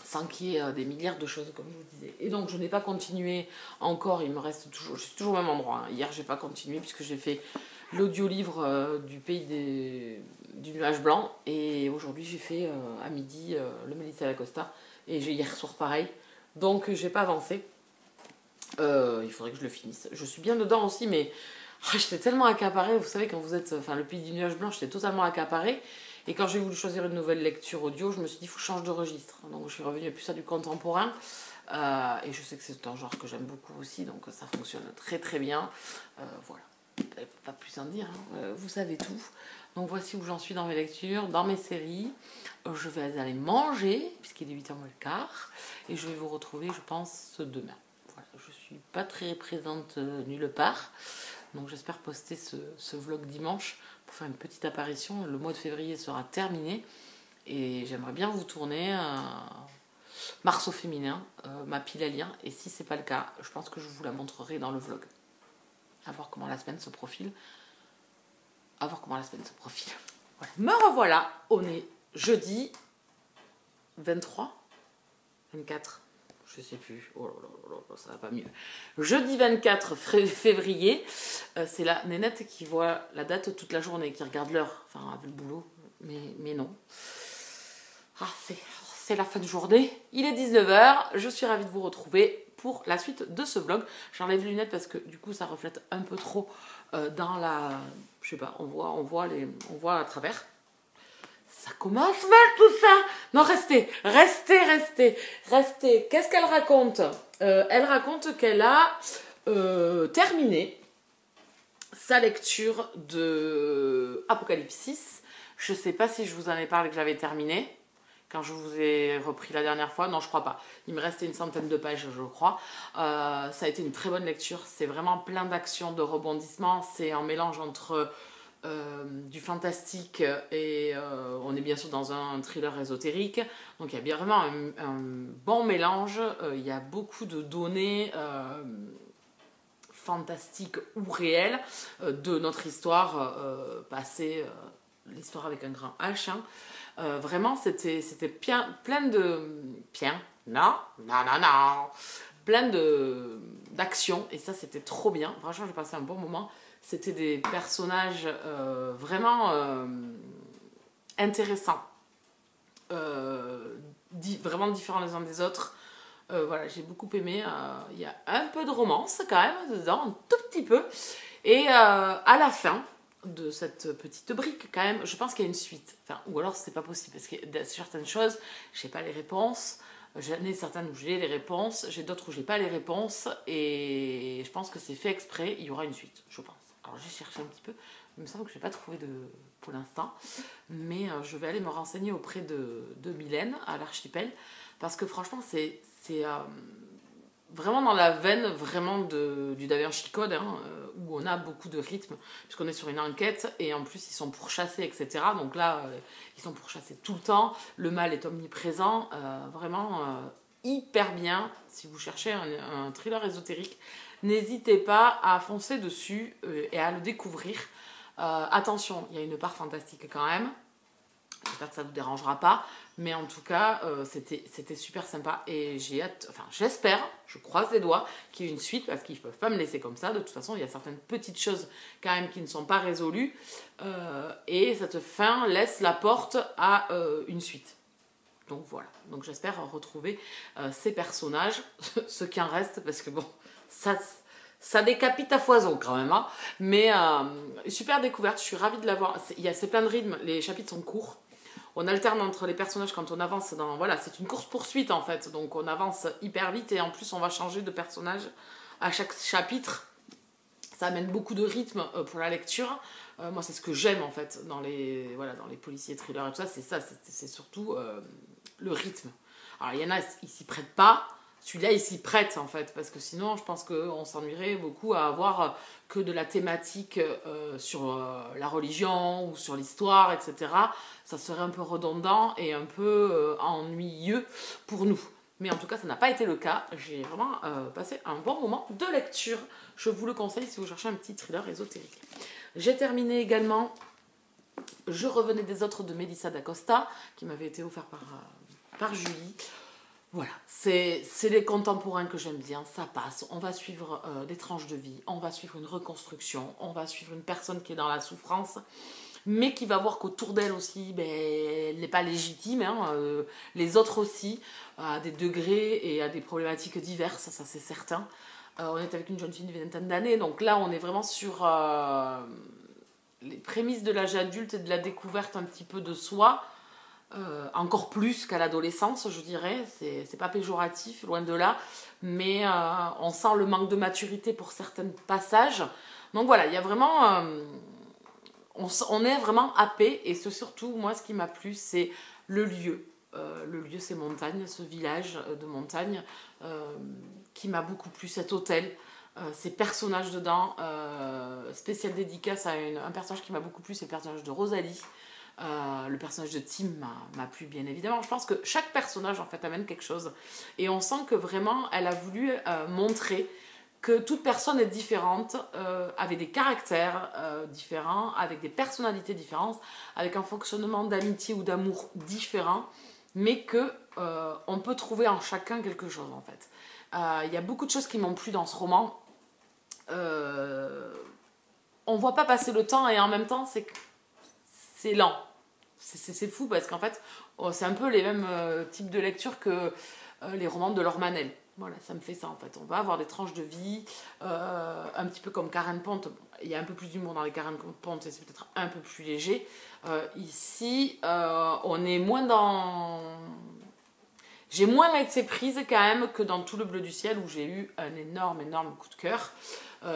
sans qu'il y ait des milliards de choses, comme je vous disais. Et donc, je n'ai pas continué encore, il me reste toujours... Je suis toujours au même endroit. Hein. Hier, je n'ai pas continué puisque j'ai fait l'audiolivre du pays du nuage blanc. Et aujourd'hui, j'ai fait à midi le Mélissa Dacosta. Et j'ai hier soir pareil. Donc j'ai pas avancé. Il faudrait que je le finisse. Je suis bien dedans aussi, mais j'étais tellement accaparée. Vous savez, quand vous êtes... Enfin, le pays du nuage blanc, j'étais totalement accaparée. Et quand j'ai voulu choisir une nouvelle lecture audio, je me suis dit, il faut que je change de registre. Donc je suis revenue plus à du contemporain. Et je sais que c'est un genre que j'aime beaucoup aussi, donc ça fonctionne très très bien. Voilà. Pas plus en dire, hein. Vous savez tout. Donc voici où j'en suis dans mes lectures, dans mes séries. Je vais aller manger, puisqu'il est 8h moins le quart. Et je vais vous retrouver, je pense, demain. Voilà. Je ne suis pas très présente nulle part. Donc j'espère poster ce vlog dimanche pour faire une petite apparition. Le mois de février sera terminé. Et j'aimerais bien vous tourner Mars au féminin, ma pile à lire. Et si ce n'est pas le cas, je pense que je vous la montrerai dans le vlog. À voir comment la semaine se profile. Voilà. Me revoilà, on est jeudi 23, 24, je sais plus, oh là là, ça va pas mieux. Jeudi 24 février, c'est la nénette qui voit la date toute la journée, qui regarde l'heure, enfin avec le boulot, mais non. Ah, c'est la fin de journée, il est 19h, je suis ravie de vous retrouver pour la suite de ce vlog. J'enlève les lunettes parce que du coup ça reflète un peu trop dans la... Je sais pas, on voit à travers. Ça commence mal tout ça. Non, restez. Qu'est-ce qu'elle raconte? Elle raconte qu'elle a terminé sa lecture de Apocalypse. Je sais pas si je vous en ai parlé que j'avais terminé quand je vous ai repris la dernière fois. Non, je crois pas. Il me restait une centaine de pages, je crois. Ça a été une très bonne lecture. C'est vraiment plein d'actions, de rebondissements. C'est un mélange entre du fantastique et on est bien sûr dans un thriller ésotérique. Donc il y a bien vraiment un bon mélange. Il y a beaucoup de données fantastiques ou réelles de notre histoire passée, l'histoire avec un grand H. Hein. Vraiment, c'était plein de... plein d'actions, et ça, c'était trop bien. Franchement, j'ai passé un bon moment. C'était des personnages vraiment intéressants, vraiment différents les uns des autres. Voilà, j'ai beaucoup aimé. Il y a un peu de romance quand même dedans, un tout petit peu. Et à la fin de cette petite brique, quand même, je pense qu'il y a une suite. Enfin, ou alors c'est pas possible parce que certaines choses, j'ai pas les réponses. J'en ai certaines où j'ai les réponses, j'ai d'autres où j'ai pas les réponses, et je pense que c'est fait exprès. Il y aura une suite, je pense. Alors j'ai cherché un petit peu, il me semble que je n'ai pas trouvé pour l'instant, mais je vais aller me renseigner auprès de Mylène à l'Archipel, parce que franchement c'est vraiment dans la veine vraiment du Da Vinci Code, hein, où on a beaucoup de rythme, puisqu'on est sur une enquête, et en plus ils sont pourchassés, etc. Donc là, ils sont pourchassés tout le temps, le mal est omniprésent, vraiment hyper bien. Si vous cherchez un thriller ésotérique, n'hésitez pas à foncer dessus et à le découvrir. Attention, il y a une part fantastique quand même. J'espère que ça ne vous dérangera pas. Mais en tout cas, c'était super sympa. Et j'ai hâte, enfin j'espère, je croise les doigts, qu'il y ait une suite, parce qu'ils ne peuvent pas me laisser comme ça. De toute façon, il y a certaines petites choses quand même qui ne sont pas résolues. Et cette fin laisse la porte à une suite. Donc voilà. Donc j'espère retrouver ces personnages, ceux qui en restent, parce que bon, ça décapite à foison quand même. Hein. Mais super découverte, je suis ravie de l'avoir. C'est plein de rythme, les chapitres sont courts. On alterne entre les personnages quand on avance dans... Voilà, c'est une course-poursuite en fait. Donc on avance hyper vite et en plus on va changer de personnage à chaque chapitre. Ça amène beaucoup de rythme pour la lecture. Moi c'est ce que j'aime en fait dans les policiers thrillers et tout ça. C'est surtout le rythme. Alors il y en a, ils s'y prêtent pas. Celui-là, il s'y prête en fait, parce que sinon, je pense qu'on s'ennuierait beaucoup à avoir que de la thématique sur la religion ou sur l'histoire, etc. Ça serait un peu redondant et un peu ennuyeux pour nous. Mais en tout cas, ça n'a pas été le cas. J'ai vraiment passé un bon moment de lecture. Je vous le conseille si vous cherchez un petit thriller ésotérique. J'ai terminé également Je revenais des autres de Melissa d'Acosta, qui m'avait été offert par Julie. Voilà, c'est les contemporains que j'aime bien, ça passe. On va suivre des tranches de vie, on va suivre une reconstruction, on va suivre une personne qui est dans la souffrance, mais qui va voir qu'autour d'elle aussi, elle n'est pas légitime. Hein, les autres aussi, à des degrés et à des problématiques diverses, ça c'est certain. On est avec une jeune fille d'une vingtaine d'années, donc là on est vraiment sur les prémices de l'âge adulte et de la découverte un petit peu de soi. Encore plus qu'à l'adolescence, je dirais. C'est pas péjoratif, loin de là, mais on sent le manque de maturité pour certains passages. Donc voilà, il y a vraiment... on est vraiment happé, et surtout, moi, ce qui m'a plu, c'est le lieu. Le lieu, c'est montagne, ce village de montagne, qui m'a beaucoup plu, cet hôtel. Ces personnages dedans, spécial dédicace à un personnage qui m'a beaucoup plu, c'est le personnage de Rosalie. Le personnage de Tim m'a plu bien évidemment. Je pense que chaque personnage en fait amène quelque chose, et on sent que vraiment elle a voulu montrer que toute personne est différente, avec des caractères différents, avec des personnalités différentes, avec un fonctionnement d'amitié ou d'amour différent, mais que on peut trouver en chacun quelque chose en fait. Il y a beaucoup de choses qui m'ont plu dans ce roman. On voit pas passer le temps, et en même temps c'est lent. C'est fou parce qu'en fait, c'est un peu les mêmes types de lecture que les romans de Laure Manel. Voilà, ça me fait ça en fait. On va avoir des tranches de vie, un petit peu comme Karen Pont. Il y a un peu plus d'humour dans les Karen Pont et c'est peut-être un peu plus léger. Ici, on est moins dans... J'ai moins été prise quand même que dans Tout le bleu du ciel où j'ai eu un énorme coup de cœur.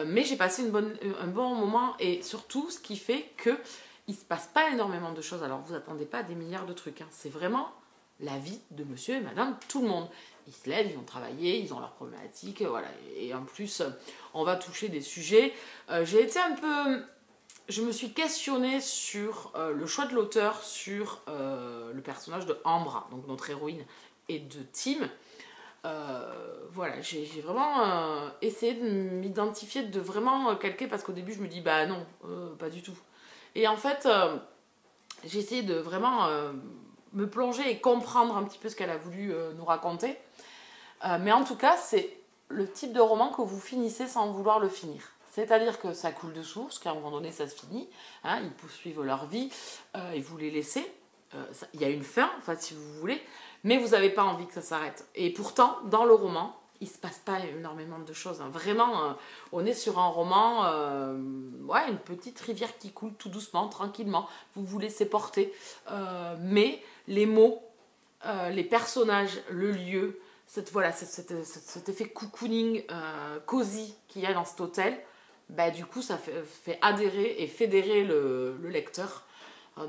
Mais j'ai passé un bon moment et surtout ce qui fait que il se passe pas énormément de choses. Alors vous attendez pas à des milliards de trucs. Hein. C'est vraiment la vie de monsieur et madame tout le monde. Ils se lèvent, ils vont travailler, ils ont leurs problématiques, voilà. Et en plus, on va toucher des sujets. J'ai été un peu... Je me suis questionnée sur le choix de l'auteur, sur le personnage de Ambra, donc notre héroïne, et de Tim. Voilà, j'ai vraiment essayé de m'identifier, de vraiment calquer, parce qu'au début, je me dis, bah non, pas du tout. Et en fait, j'ai essayé de vraiment me plonger et comprendre un petit peu ce qu'elle a voulu nous raconter. Mais en tout cas, c'est le type de roman que vous finissez sans vouloir le finir. C'est-à-dire que ça coule de source, qu'à un moment donné, ça se finit. Hein, ils poursuivent leur vie et vous les laissez. Il y a une fin, enfin, si vous voulez, mais vous n'avez pas envie que ça s'arrête. Et pourtant, dans le roman, il ne se passe pas énormément de choses. Hein. Vraiment, on est sur un roman, ouais, une petite rivière qui coule tout doucement, tranquillement. Vous vous laissez porter. Mais les mots, les personnages, le lieu, cet effet cocooning, cosy qu'il y a dans cet hôtel, bah, du coup, ça fait adhérer et fédérer le lecteur.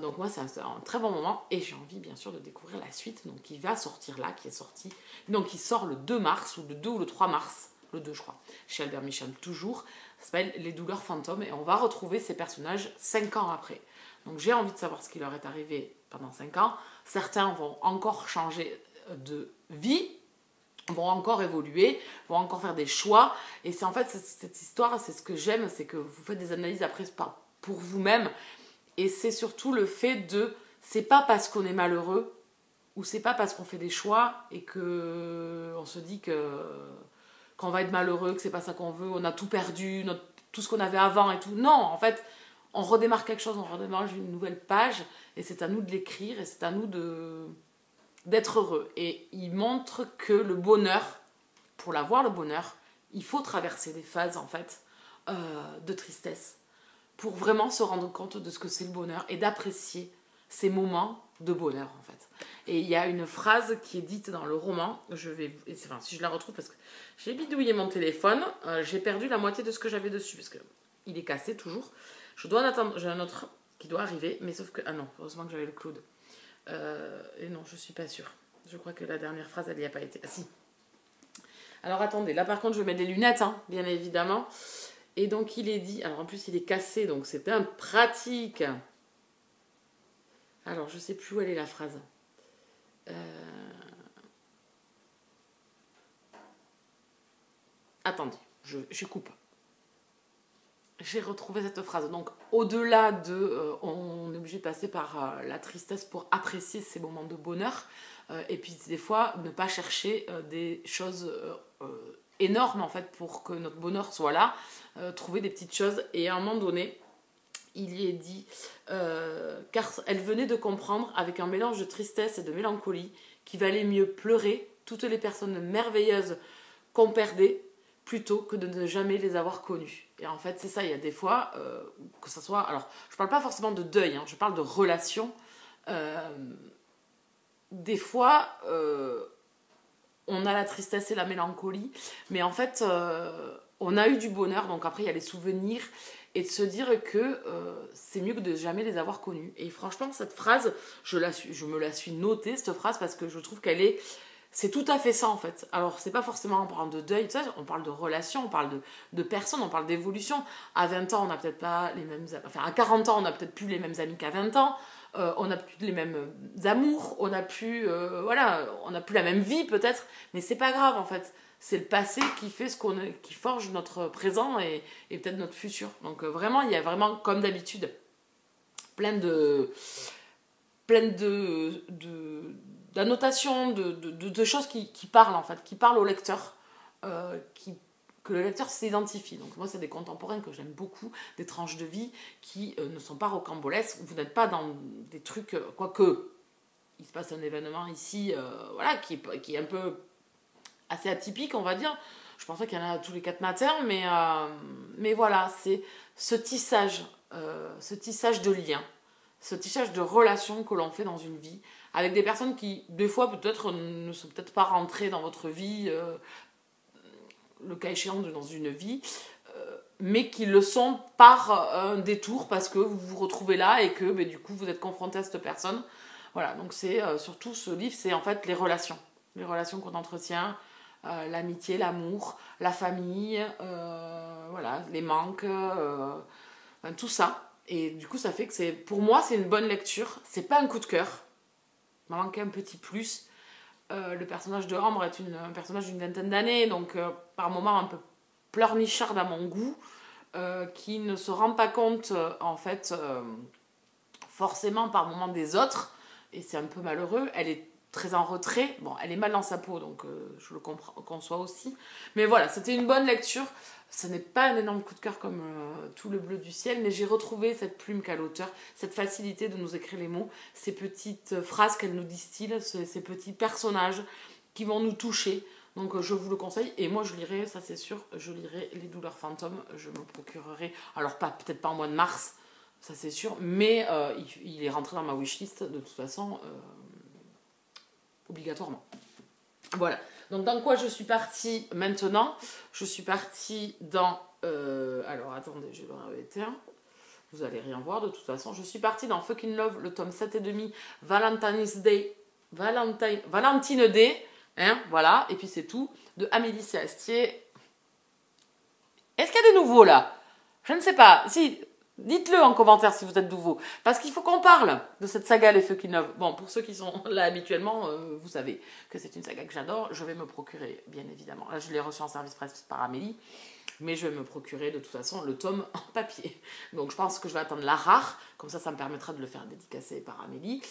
Donc moi, c'est un très bon moment et j'ai envie, bien sûr, de découvrir la suite. Donc il va sortir là, qui est sorti. Donc il sort le 2 mars, ou le 2 ou le 3 mars, le 2 je crois, chez Albert Michel toujours. Ça s'appelle Les douleurs fantômes et on va retrouver ces personnages 5 ans après. Donc j'ai envie de savoir ce qui leur est arrivé pendant 5 ans. Certains vont encore changer de vie, vont encore évoluer, vont encore faire des choix. Et c'est en fait cette histoire, c'est ce que j'aime, c'est que vous faites des analyses après pour vous-même. Et c'est surtout le fait de, c'est pas parce qu'on est malheureux, ou c'est pas parce qu'on fait des choix et que on se dit qu'on va être malheureux, que c'est pas ça qu'on veut, on a tout perdu, tout ce qu'on avait avant et tout. Non, en fait, on redémarre quelque chose, on redémarre une nouvelle page, et c'est à nous de l'écrire, et c'est à nous d'être heureux. Et il montre que le bonheur, pour l'avoir le bonheur, il faut traverser des phases en fait de tristesse pour vraiment se rendre compte de ce que c'est le bonheur et d'apprécier ces moments de bonheur en fait. Et il y a une phrase qui est dite dans le roman, enfin, si je la retrouve parce que j'ai bidouillé mon téléphone, j'ai perdu la moitié de ce que j'avais dessus parce que il est cassé toujours. Je dois en attendre, j'ai un autre qui doit arriver, mais sauf que, ah non, heureusement que j'avais le Claude. Et non, je suis pas sûre. Je crois que la dernière phrase, elle n'y a pas été. Ah si. Alors attendez, là par contre, je vais mettre des lunettes, hein, bien évidemment. Et donc il est dit, alors en plus il est cassé, donc c'est un pratique. Alors je sais plus où elle est la phrase. Attendez, je coupe. J'ai retrouvé cette phrase. Donc au-delà de, on est obligé de passer par la tristesse pour apprécier ces moments de bonheur. Et puis des fois, ne pas chercher des choses énormes en fait pour que notre bonheur soit là. Trouver des petites choses. Et à un moment donné, il y est dit, car elle venait de comprendre avec un mélange de tristesse et de mélancolie qu'il valait mieux pleurer toutes les personnes merveilleuses qu'on perdait plutôt que de ne jamais les avoir connues. Et en fait, c'est ça, il y a des fois, que ça soit... Alors, je parle pas forcément de deuil, hein, je parle de relations. Des fois, on a la tristesse et la mélancolie, mais en fait, on a eu du bonheur, donc après, il y a les souvenirs, et de se dire que c'est mieux que de jamais les avoir connus. Et franchement, cette phrase, je me la suis notée, cette phrase, parce que je trouve qu'elle est... C'est tout à fait ça en fait. Alors c'est pas forcément en parlant de deuil, ça, on parle de relations, on parle de personnes, on parle d'évolution. À 20 ans, on n'a peut-être pas les mêmes... Enfin, à 40 ans, on n'a peut-être plus les mêmes amis qu'à 20 ans. On n'a plus les mêmes amours, on n'a plus... voilà, on n'a plus la même vie peut-être. Mais c'est pas grave en fait. C'est le passé qui fait qui forge notre présent et peut-être notre futur. Donc vraiment, il y a vraiment, comme d'habitude, plein d'annotations, de choses qui parlent en fait, qui parlent au lecteur, que le lecteur s'identifie. Donc moi, c'est des contemporains que j'aime beaucoup, des tranches de vie qui ne sont pas rocambolesques. Vous n'êtes pas dans des trucs, quoique il se passe un événement ici, voilà, qui est un peu assez atypique, on va dire. Je pense pas qu'il y en a tous les 4 matins, mais voilà, c'est ce tissage de liens, ce tissage de relations que l'on fait dans une vie, avec des personnes qui, des fois, peut-être, ne sont peut-être pas rentrées dans votre vie, le cas échéant dans une vie, mais qui le sont par un détour, parce que vous vous retrouvez là et que, du coup, vous êtes confronté à cette personne. Voilà, donc c'est surtout ce livre, c'est en fait les relations qu'on entretient, l'amitié, l'amour, la famille, voilà, les manques, enfin, tout ça. Et du coup, ça fait que pour moi, c'est une bonne lecture. C'est pas un coup de cœur. Il m'a manqué un petit plus. Le personnage de Ambre est un personnage d'une vingtaine d'années, donc par moments un peu pleurnicharde à mon goût, qui ne se rend pas compte, en fait, forcément par moments des autres. Et c'est un peu malheureux. Elle est très en retrait. Bon, elle est mal dans sa peau, donc je le conçois aussi. Mais voilà, c'était une bonne lecture. Ce n'est pas un énorme coup de cœur comme Tout le bleu du ciel, mais j'ai retrouvé cette plume qu'a l'auteur, cette facilité de nous écrire les mots, ces petites phrases qu'elle nous distille, ces petits personnages qui vont nous toucher. Donc je vous le conseille, et moi je lirai, ça c'est sûr, je lirai Les douleurs fantômes, je me procurerai, alors peut-être pas en mois de mars, ça c'est sûr, mais il est rentré dans ma wishlist de toute façon, obligatoirement. Voilà. Donc dans quoi je suis partie maintenant? Je suis partie dans... alors attendez, je vais le répéter. Vous allez rien voir de toute façon. Je suis partie dans Fucking Love, le tome 7,5, Valentine's Day. Valentine Day. Hein, voilà. Et puis c'est tout. De Amélie Séastier. Est-ce qu'il y a des nouveaux là? Je ne sais pas. Si... Dites-le en commentaire si vous êtes nouveau. Parce qu'il faut qu'on parle de cette saga Les Fucking Love. Bon, pour ceux qui sont là habituellement, vous savez que c'est une saga que j'adore. Je vais me procurer, bien évidemment. Là, je l'ai reçu en service presse par Amélie. Mais je vais me procurer de toute façon le tome en papier. Donc je pense que je vais attendre la rare. Comme ça me permettra de le faire dédicacer par Amélie.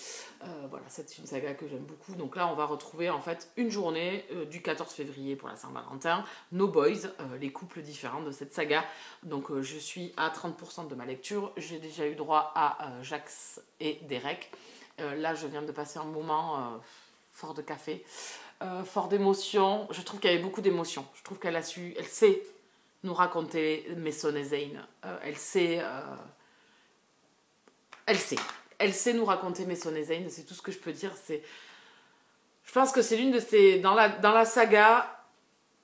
Voilà, c'est une saga que j'aime beaucoup. Donc là, on va retrouver en fait une journée du 14 février pour la Saint-Valentin. No Boys, les couples différents de cette saga. Donc je suis à 30% de ma lecture. J'ai déjà eu droit à Jax et Derek. Là, je viens de passer un moment fort de café, fort d'émotions. Je trouve qu'il y avait beaucoup d'émotions. Je trouve elle sait nous raconter Mason et Zane. Elle sait nous raconter Mason et Zane, c'est tout ce que je peux dire. Je pense que c'est l'une de ses... Dans la saga,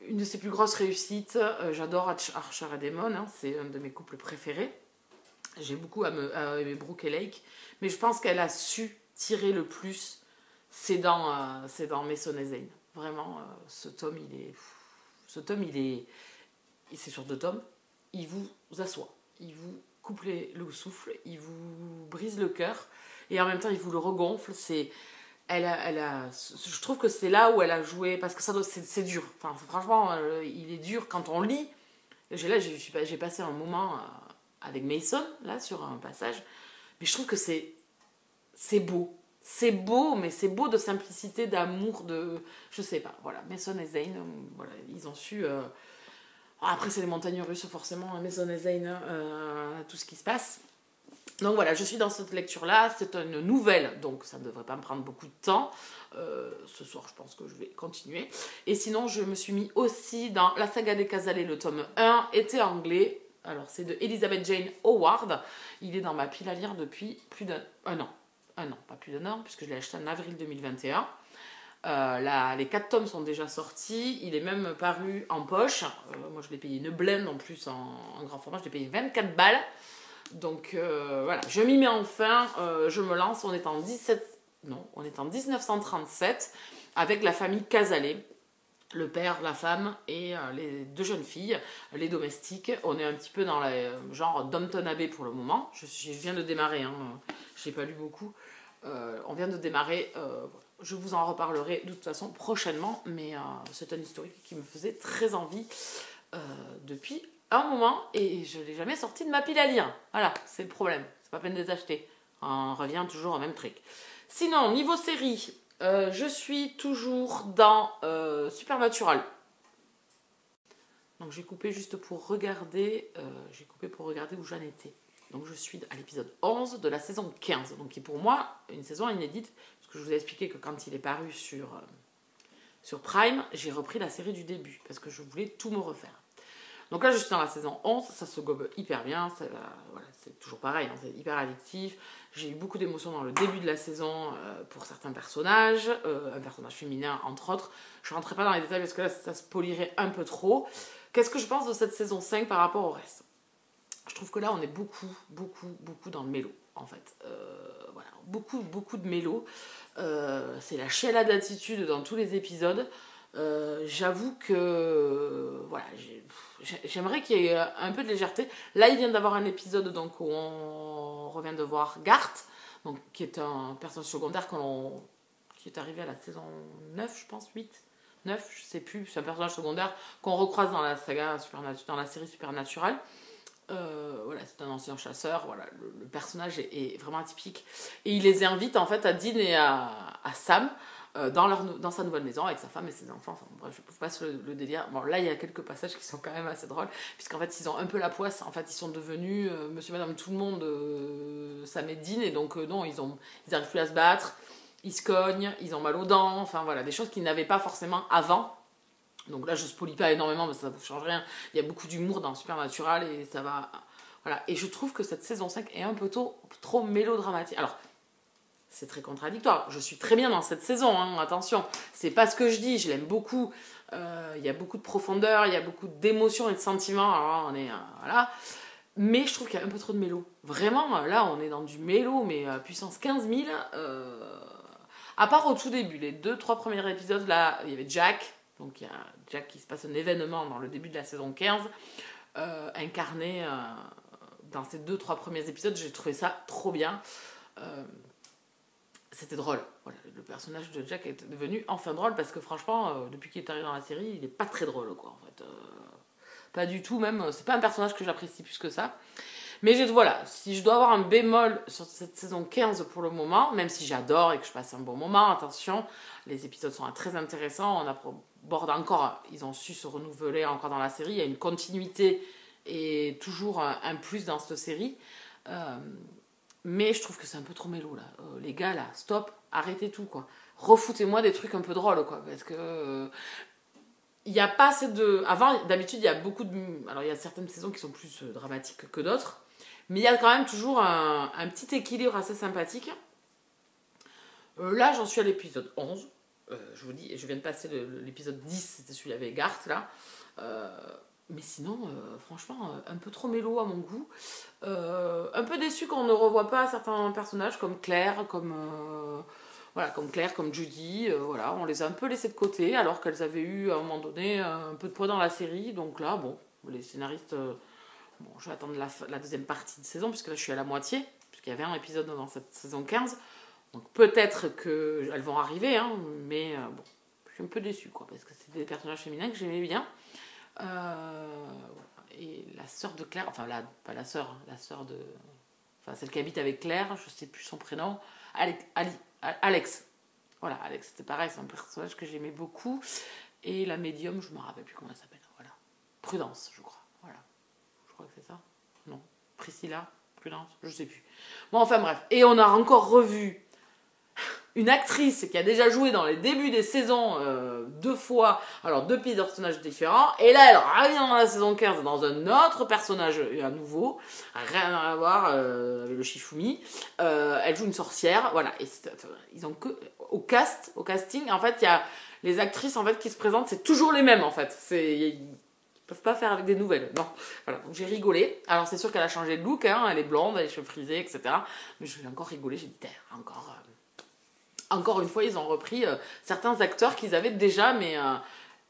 une de ses plus grosses réussites. J'adore Archer et Damon, hein, c'est un de mes couples préférés. J'ai beaucoup aimé Brooke et Lake, mais je pense qu'elle a su tirer le plus, c'est dans Mason et Zane. Vraiment, ce tome, c'est sur 2 tomes, il vous assoit, il vous coupe le souffle, il vous brise le cœur, et en même temps il vous le regonfle. Je trouve que c'est là où elle a joué, parce que c'est dur. Enfin, franchement, il est dur quand on lit. J'ai passé un moment avec Mason, là, sur un passage, mais je trouve que c'est beau. C'est beau, mais c'est beau de simplicité, d'amour, je sais pas, voilà. Mason et Zane, voilà, ils ont su... Après, c'est les montagnes russes, forcément, Mason et Zane, tout ce qui se passe. Donc voilà, je suis dans cette lecture-là. C'est une nouvelle, donc ça ne devrait pas me prendre beaucoup de temps. Ce soir, je pense que je vais continuer. Et sinon, je me suis mis aussi dans la saga des Casalets, le tome 1, été anglais. Alors, c'est de Elizabeth Jane Howard. Il est dans ma pile à lire depuis plus d'un an. Pas plus d'un an, puisque je l'ai acheté en avril 2021. Les 4 tomes sont déjà sortis. Il est même paru en poche. Moi, je l'ai payé une blende en plus en grand format. Je l'ai payé 24 balles. Donc voilà, je m'y mets enfin. Je me lance. On est en 1937 avec la famille Casalet. Le père, la femme et les 2 jeunes filles, les domestiques. On est un petit peu dans le genre Downton Abbey pour le moment. Je viens de démarrer, hein. Je n'ai pas lu beaucoup. On vient de démarrer. Je vous en reparlerai de toute façon prochainement, mais c'est un historique qui me faisait très envie depuis un moment et je ne l'ai jamais sorti de ma pile à lire. Voilà, c'est le problème. C'est pas peine de les acheter. On revient toujours au même truc. Sinon, niveau série, je suis toujours dans Supernatural. Donc j'ai coupé juste pour regarder. J'ai coupé pour regarder où j'en étais. Donc je suis à l'épisode 11 de la saison 15. Donc qui est pour moi une saison inédite. Parce que je vous ai expliqué que quand il est paru sur sur Prime, j'ai repris la série du début parce que je voulais tout me refaire. Donc là, je suis dans la saison 11, ça se gobe hyper bien, voilà, c'est toujours pareil, hein, c'est hyper addictif. J'ai eu beaucoup d'émotions dans le début de la saison pour certains personnages, un personnage féminin entre autres. Je ne rentrerai pas dans les détails parce que là, ça spoilerait un peu trop. Qu'est-ce que je pense de cette saison 5 par rapport au reste? Je trouve que là, on est beaucoup dans le mélo, en fait. Voilà, beaucoup de mélo. C'est la chialade d'attitude dans tous les épisodes. J'avoue que voilà, j'aimerais qu'il y ait un peu de légèreté. Là, il vient d'avoir un épisode donc, où on revient de voir Garth, donc, qui est un personnage secondaire qui est arrivé à la saison 9, je pense, 8, 9, je sais plus. C'est un personnage secondaire qu'on recroise dans la saga dans la série Supernatural. Voilà, c'est un ancien chasseur. Voilà, le personnage est vraiment atypique. Et il les invite en fait à Dean et à Sam dans sa nouvelle maison avec sa femme et ses enfants. Enfin, bref, je ne passe le délire. Bon, là, il y a quelques passages qui sont quand même assez drôles, puisqu'en fait, ils ont un peu la poisse. En fait, ils sont devenus monsieur, madame, tout le monde, Sam et Dean. Et donc, non, ils n'arrivent plus à se battre. Ils se cognent, ils ont mal aux dents. Enfin, voilà, des choses qu'ils n'avaient pas forcément avant. Donc là, je ne spoilie pas énormément, mais ça ne change rien. Il y a beaucoup d'humour dans Supernatural et ça va... Voilà. Et je trouve que cette saison 5 est un peu trop mélodramatique. Alors, c'est très contradictoire. Je suis très bien dans cette saison, hein, attention. C'est pas ce que je dis, je l'aime beaucoup. Il y a beaucoup de profondeur, il y a beaucoup d'émotions et de sentiments. Alors on est... voilà. Mais je trouve qu'il y a un peu trop de mélo. Vraiment, là, on est dans du mélo, mais puissance 15 000. À part au tout début, les 2-3 premiers épisodes, là, il y avait Jack. Donc il y a Jack qui se passe un événement dans le début de la saison 15, incarné dans ces 2-3 premiers épisodes. J'ai trouvé ça trop bien. C'était drôle. Voilà, le personnage de Jack est devenu enfin drôle parce que franchement, depuis qu'il est arrivé dans la série, il n'est pas très drôle, quoi, en fait. Pas du tout, même. C'est pas un personnage que j'apprécie plus que ça. Mais voilà, si je dois avoir un bémol sur cette saison 15 pour le moment, même si j'adore et que je passe un bon moment, attention, les épisodes sont très intéressants, on aborde encore, ils ont su se renouveler encore dans la série, il y a une continuité et toujours un plus dans cette série. Mais je trouve que c'est un peu trop mélo, là. Les gars, là, stop, arrêtez tout, quoi. Refoutez-moi des trucs un peu drôles, quoi, parce que... il n'y a pas assez de... Avant, d'habitude, il y a beaucoup de... Alors, il y a certaines saisons qui sont plus dramatiques que d'autres, mais il y a quand même toujours un petit équilibre assez sympathique. Là, j'en suis à l'épisode 11. Je vous dis, je viens de passer l'épisode 10, c'était celui avec Garth, là. Mais sinon, franchement, un peu trop mélo à mon goût. Un peu déçu qu'on ne revoit pas certains personnages comme Claire, comme Claire, comme Judy, voilà, on les a un peu laissés de côté alors qu'elles avaient eu à un moment donné un peu de poids dans la série. Donc là, bon, les scénaristes, bon, je vais attendre la deuxième partie de saison puisque là je suis à la moitié, puisqu'il y avait un épisode dans cette saison 15. Donc peut-être qu'elles vont arriver, hein, mais bon, je suis un peu déçue, quoi, parce que c'est des personnages féminins que j'aimais bien. Voilà. Et la sœur de Claire, enfin pas la sœur de... Enfin celle qui habite avec Claire, je sais plus son prénom, Alex. Voilà, Alex, c'était pareil, c'est un personnage que j'aimais beaucoup. Et la médium, je ne me rappelle plus comment elle s'appelle. Voilà. Prudence, je crois. Voilà. Je crois que c'est ça. Non. Priscilla, Prudence, je sais plus. Bon, enfin bref. Et on a encore revu une actrice qui a déjà joué dans les débuts des saisons 2 fois, alors 2 personnages différents, et là elle revient dans la saison 15 dans un autre personnage à nouveau, rien à voir avec le Shifumi, elle joue une sorcière, voilà, et ils ont que au casting, en fait il y a les actrices en fait qui se présentent, c'est toujours les mêmes en fait, ils peuvent pas faire avec des nouvelles, non, voilà, donc j'ai rigolé, alors c'est sûr qu'elle a changé de look, hein, elle est blonde, elle a les cheveux frisés, etc., mais j'ai encore rigolé, j'ai dit, encore une fois, ils ont repris certains acteurs qu'ils avaient déjà, mais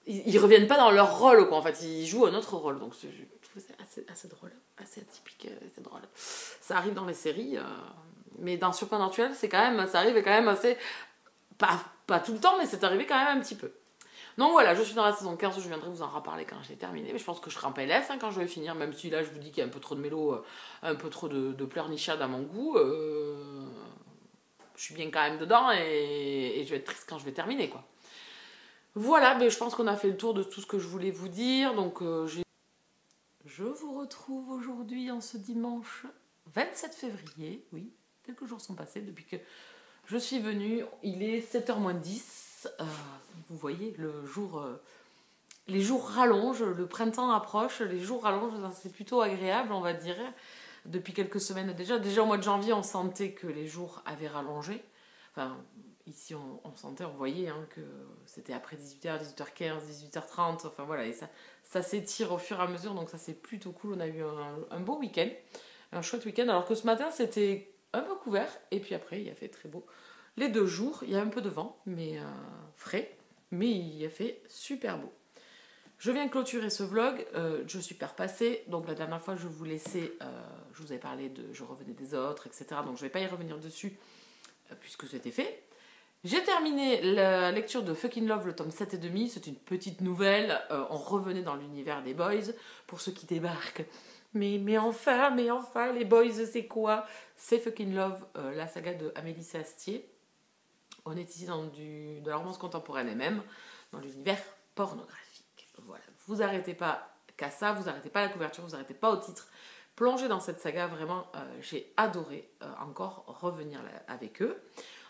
ils reviennent pas dans leur rôle, quoi. En fait, ils jouent un autre rôle. Donc, je trouve c'est assez drôle, assez atypique, c'est drôle. Ça arrive dans les séries, mais dans Supernatural, ça arrive quand même assez... Pas tout le temps, mais c'est arrivé quand même un petit peu. Donc voilà, je suis dans la saison 15, je viendrai vous en reparler quand j'ai terminé, mais je pense que je serai en PLS hein, quand je vais finir, même si là, je vous dis qu'il y a un peu trop de mélo, un peu trop de pleurnichade à mon goût. Je suis bien quand même dedans et je vais être triste quand je vais terminer, quoi. Voilà, mais je pense qu'on a fait le tour de tout ce que je voulais vous dire. Donc je vous retrouve aujourd'hui en ce dimanche 27 février. Oui, quelques jours sont passés depuis que je suis venue. Il est 7h moins 10. 10. Vous voyez, les jours rallongent, le printemps approche, les jours rallongent, c'est plutôt agréable, on va dire. Depuis quelques semaines déjà. Déjà au mois de janvier, on sentait que les jours avaient rallongé. Enfin, ici, on sentait, on voyait que c'était après 18h, 18h15, 18h30. Enfin voilà, et ça s'étire au fur et à mesure, donc ça c'est plutôt cool. On a eu un beau week-end, un chouette week-end, alors que ce matin c'était un peu couvert, et puis après il a fait très beau. Les 2 jours, il y a un peu de vent, mais frais, mais il a fait super beau. Je viens clôturer ce vlog, je suis père passé, donc la dernière fois je vous laissais, je vous avais parlé je revenais des autres, etc. Donc je ne vais pas y revenir dessus, puisque c'était fait. J'ai terminé la lecture de Fucking Love, le tome 7 et demi, c'est une petite nouvelle, on revenait dans l'univers des boys, pour ceux qui débarquent. Mais enfin, les boys c'est quoi? C'est Fucking Love, la saga de Amélie Astier. On est ici dans de la romance contemporaine et même dans l'univers pornographique. Voilà, vous arrêtez pas qu'à ça, vous arrêtez pas la couverture, vous arrêtez pas au titre. Plongez dans cette saga, vraiment, j'ai adoré encore revenir avec eux.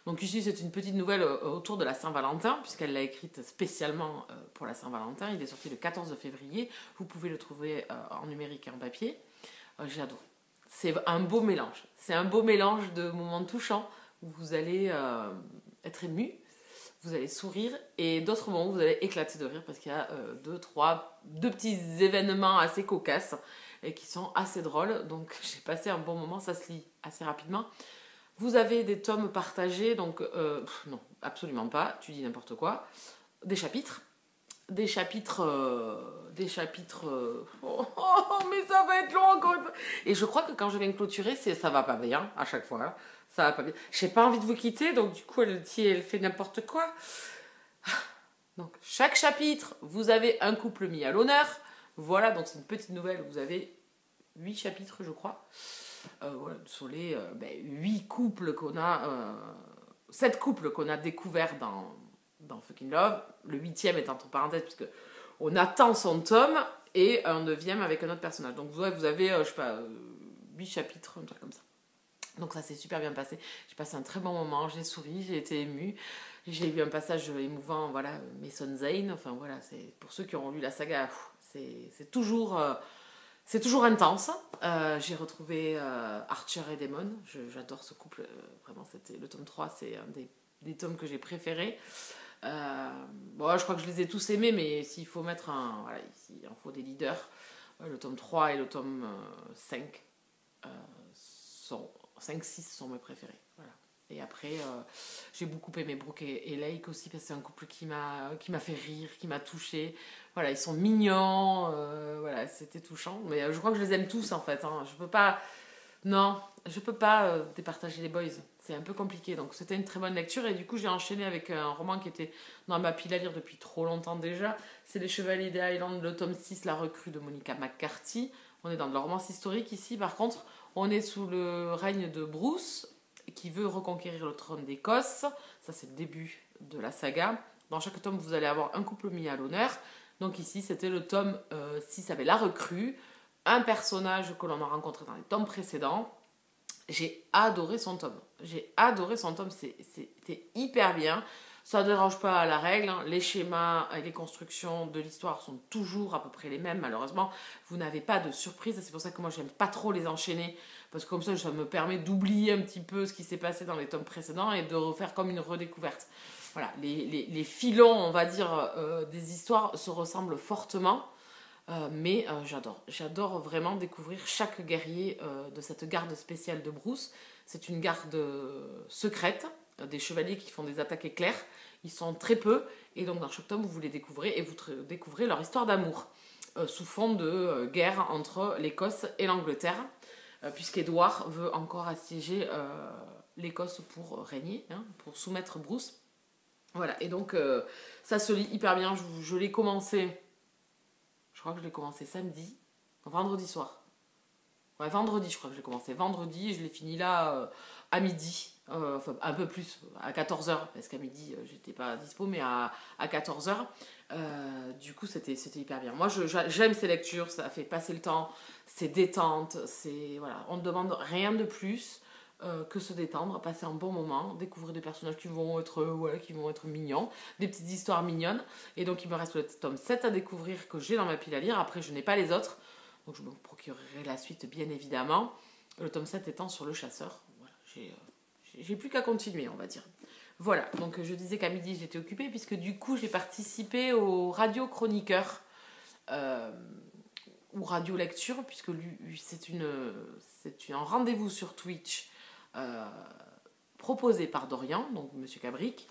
Donc ici, c'est une petite nouvelle autour de la Saint-Valentin, puisqu'elle l'a écrite spécialement pour la Saint-Valentin. Il est sorti le 14 février. Vous pouvez le trouver en numérique et en papier. J'ai adoré. C'est un beau mélange. C'est un beau mélange de moments touchants où vous allez être ému, vous allez sourire, et d'autres moments où vous allez éclater de rire parce qu'il y a deux petits événements assez cocasses et qui sont assez drôles. Donc j'ai passé un bon moment, ça se lit assez rapidement. Vous avez des tomes partagés, donc non, absolument pas, tu dis n'importe quoi. Des chapitres, mais ça va être long encore une fois. Et je crois que quand je viens de clôturer, ça va pas bien à chaque fois. Hein. Ça va pas bien. J'ai pas envie de vous quitter, donc du coup, elle fait n'importe quoi. Donc, chaque chapitre, vous avez un couple mis à l'honneur. Voilà, donc c'est une petite nouvelle. Vous avez 8 chapitres, je crois. Voilà, sur les 8 couples qu'on a, 7 couples qu'on a découverts dans Fucking Love. Le 8e est entre parenthèses, puisque on attend son tome, et un 9e avec un autre personnage. Donc vous avez, je sais pas, 8 chapitres, un truc comme ça. Donc ça s'est super bien passé. J'ai passé un très bon moment, j'ai souri, j'ai été émue. J'ai eu un passage émouvant, voilà, Mason Zane. Enfin voilà, c'est pour ceux qui ont lu la saga, c'est toujours intense. J'ai retrouvé Archer et Damon. J'adore ce couple. Vraiment, c'était le tome 3, c'est un des tomes que j'ai préférés. Bon, je crois que je les ai tous aimés, mais s'il faut mettre voilà, ici, il en faut des leaders. Le tome 3 et le tome 5 5-6 sont mes préférés. Voilà. Et après, j'ai beaucoup aimé Brooke et Lake aussi, parce que c'est un couple qui m'a fait rire, qui m'a touchée. Voilà, ils sont mignons, voilà, c'était touchant. Mais je crois que je les aime tous en fait. Hein. Je peux pas départager les boys. C'est un peu compliqué. Donc c'était une très bonne lecture, et du coup j'ai enchaîné avec un roman qui était dans ma pile à lire depuis trop longtemps déjà. C'est Les Chevaliers des Highlands, le tome 6, La Recrue de Monica McCarthy. On est dans de la romance historique ici. Par contre, on est sous le règne de Bruce, qui veut reconquérir le trône d'Écosse. Ça, c'est le début de la saga. Dans chaque tome, vous allez avoir un couple mis à l'honneur. Donc ici, c'était le tome 6 avec La Recrue, un personnage que l'on a rencontré dans les tomes précédents. J'ai adoré son tome. C'était hyper bien. Ça ne dérange pas à la règle. Hein. Les schémas et les constructions de l'histoire sont toujours à peu près les mêmes. Malheureusement, vous n'avez pas de surprise. C'est pour ça que moi, j'aime pas trop les enchaîner. Parce que comme ça me permet d'oublier un petit peu ce qui s'est passé dans les tomes précédents et de refaire comme une redécouverte. Voilà, les filons, on va dire, des histoires se ressemblent fortement. Mais j'adore vraiment découvrir chaque guerrier de cette garde spéciale de Bruce. C'est une garde secrète, des chevaliers qui font des attaques éclairs. Ils sont très peu, et donc dans chaque tome vous les découvrez, et vous découvrez leur histoire d'amour sous fond de guerre entre l'Écosse et l'Angleterre, puisqu'Édouard veut encore assiéger l'Écosse pour régner, hein, pour soumettre Bruce. Voilà, et donc ça se lit hyper bien. Je l'ai commencé. Je crois que je l'ai commencé samedi, vendredi soir. Ouais, vendredi, je crois que j'ai commencé. Vendredi, et je l'ai fini là à midi. Enfin, un peu plus, à 14h, parce qu'à midi, j'étais pas dispo, mais à 14h. Du coup, c'était hyper bien. Moi, j'aime ces lectures, ça fait passer le temps, c'est détente, voilà, on ne demande rien de plus. que se détendre, passer un bon moment, découvrir des personnages qui vont être mignons, des petites histoires mignonnes. Et donc il me reste le tome 7 à découvrir que j'ai dans ma pile à lire. Après je n'ai pas les autres, donc je me procurerai la suite bien évidemment. Le tome 7 étant sur le chasseur. Voilà, j'ai plus qu'à continuer, on va dire. Voilà, donc je disais qu'à midi j'étais occupée puisque du coup j'ai participé au radio chroniqueur ou radio lecture, puisque c'est un rendez-vous sur Twitch proposé par Dorian, donc Monsieur Cabric.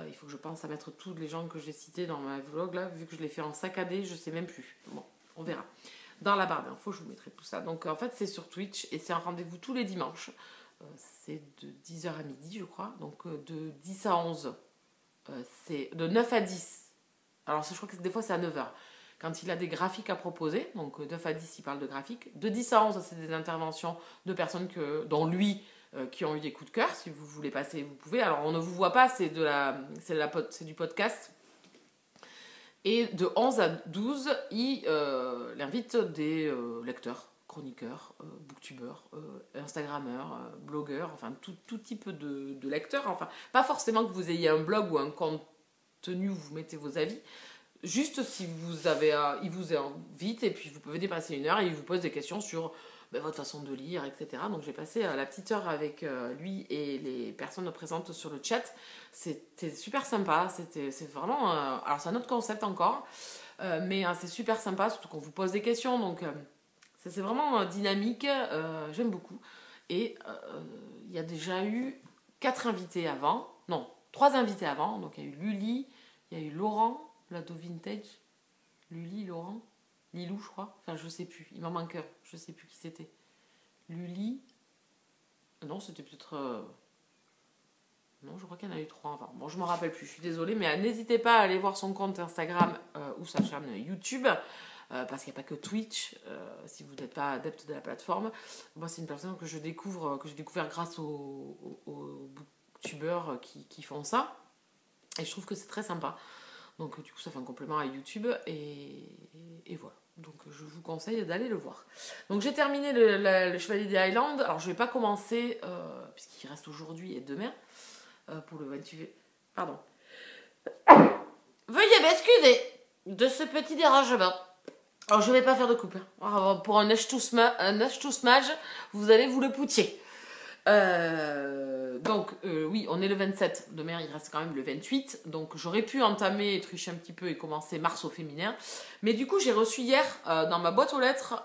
Il faut que je pense à mettre tous les gens que j'ai cités dans ma vlog là, vu que je l'ai fait en saccadé, je sais même plus. Bon, on verra. Dans la barre d'infos, je vous mettrai tout ça. Donc en fait, c'est sur Twitch et c'est un rendez-vous tous les dimanches. C'est de 10h à midi, je crois. Donc de 10 à 11, c'est de 9 à 10. Alors je crois que des fois c'est à 9h. Quand il a des graphiques à proposer, donc 9 à 10, il parle de graphiques. De 10 à 11, c'est des interventions de personnes dont lui, qui ont eu des coups de cœur. Si vous voulez passer, vous pouvez. Alors on ne vous voit pas, c'est du podcast. Et de 11 à 12, il invite des lecteurs, chroniqueurs, booktubeurs, instagrammeurs, blogueurs, enfin tout type de lecteurs. Enfin, pas forcément que vous ayez un blog ou un contenu où vous mettez vos avis. Juste si vous avez, il vous invite et puis vous pouvez dépasser 1 heure et il vous pose des questions sur votre façon de lire, etc. Donc j'ai passé la petite heure avec lui et les personnes présentes sur le chat. C'était super sympa. C'est vraiment, alors c'est un autre concept encore, mais c'est super sympa, surtout qu'on vous pose des questions. Donc c'est vraiment dynamique. J'aime beaucoup. Et il y a déjà eu 4 invités avant, non, 3 invités avant. Donc il y a eu Luli, il y a eu Laurent. Lado Vintage, Luli, Laurent, Lilou, je crois. Enfin, je sais plus. Il m'en manque un. Je sais plus qui c'était. Luli. Non, c'était peut-être. Non, je crois qu'il y en a eu 3. Enfin, bon, je me rappelle plus. Je suis désolée, mais n'hésitez pas à aller voir son compte Instagram ou sa chaîne YouTube. Parce qu'il n'y a pas que Twitch, si vous n'êtes pas adepte de la plateforme. Moi, c'est une personne que j'ai découvert grâce aux booktubeurs qui font ça. Et je trouve que c'est très sympa. Donc du coup ça fait un complément à YouTube et voilà. Donc je vous conseille d'aller le voir. Donc j'ai terminé le Chevalier des Highlands. Alors je vais pas commencer puisqu'il reste aujourd'hui et demain pour le 28. Pardon. Veuillez m'excuser de ce petit dérangement. Alors je vais pas faire de coupe. Hein. Pour un H2 Smage, vous allez vous le poutier. Donc oui, on est le 27, demain il reste quand même le 28, donc j'aurais pu entamer, tricher un petit peu et commencer mars au féminin, mais du coup j'ai reçu hier dans ma boîte aux lettres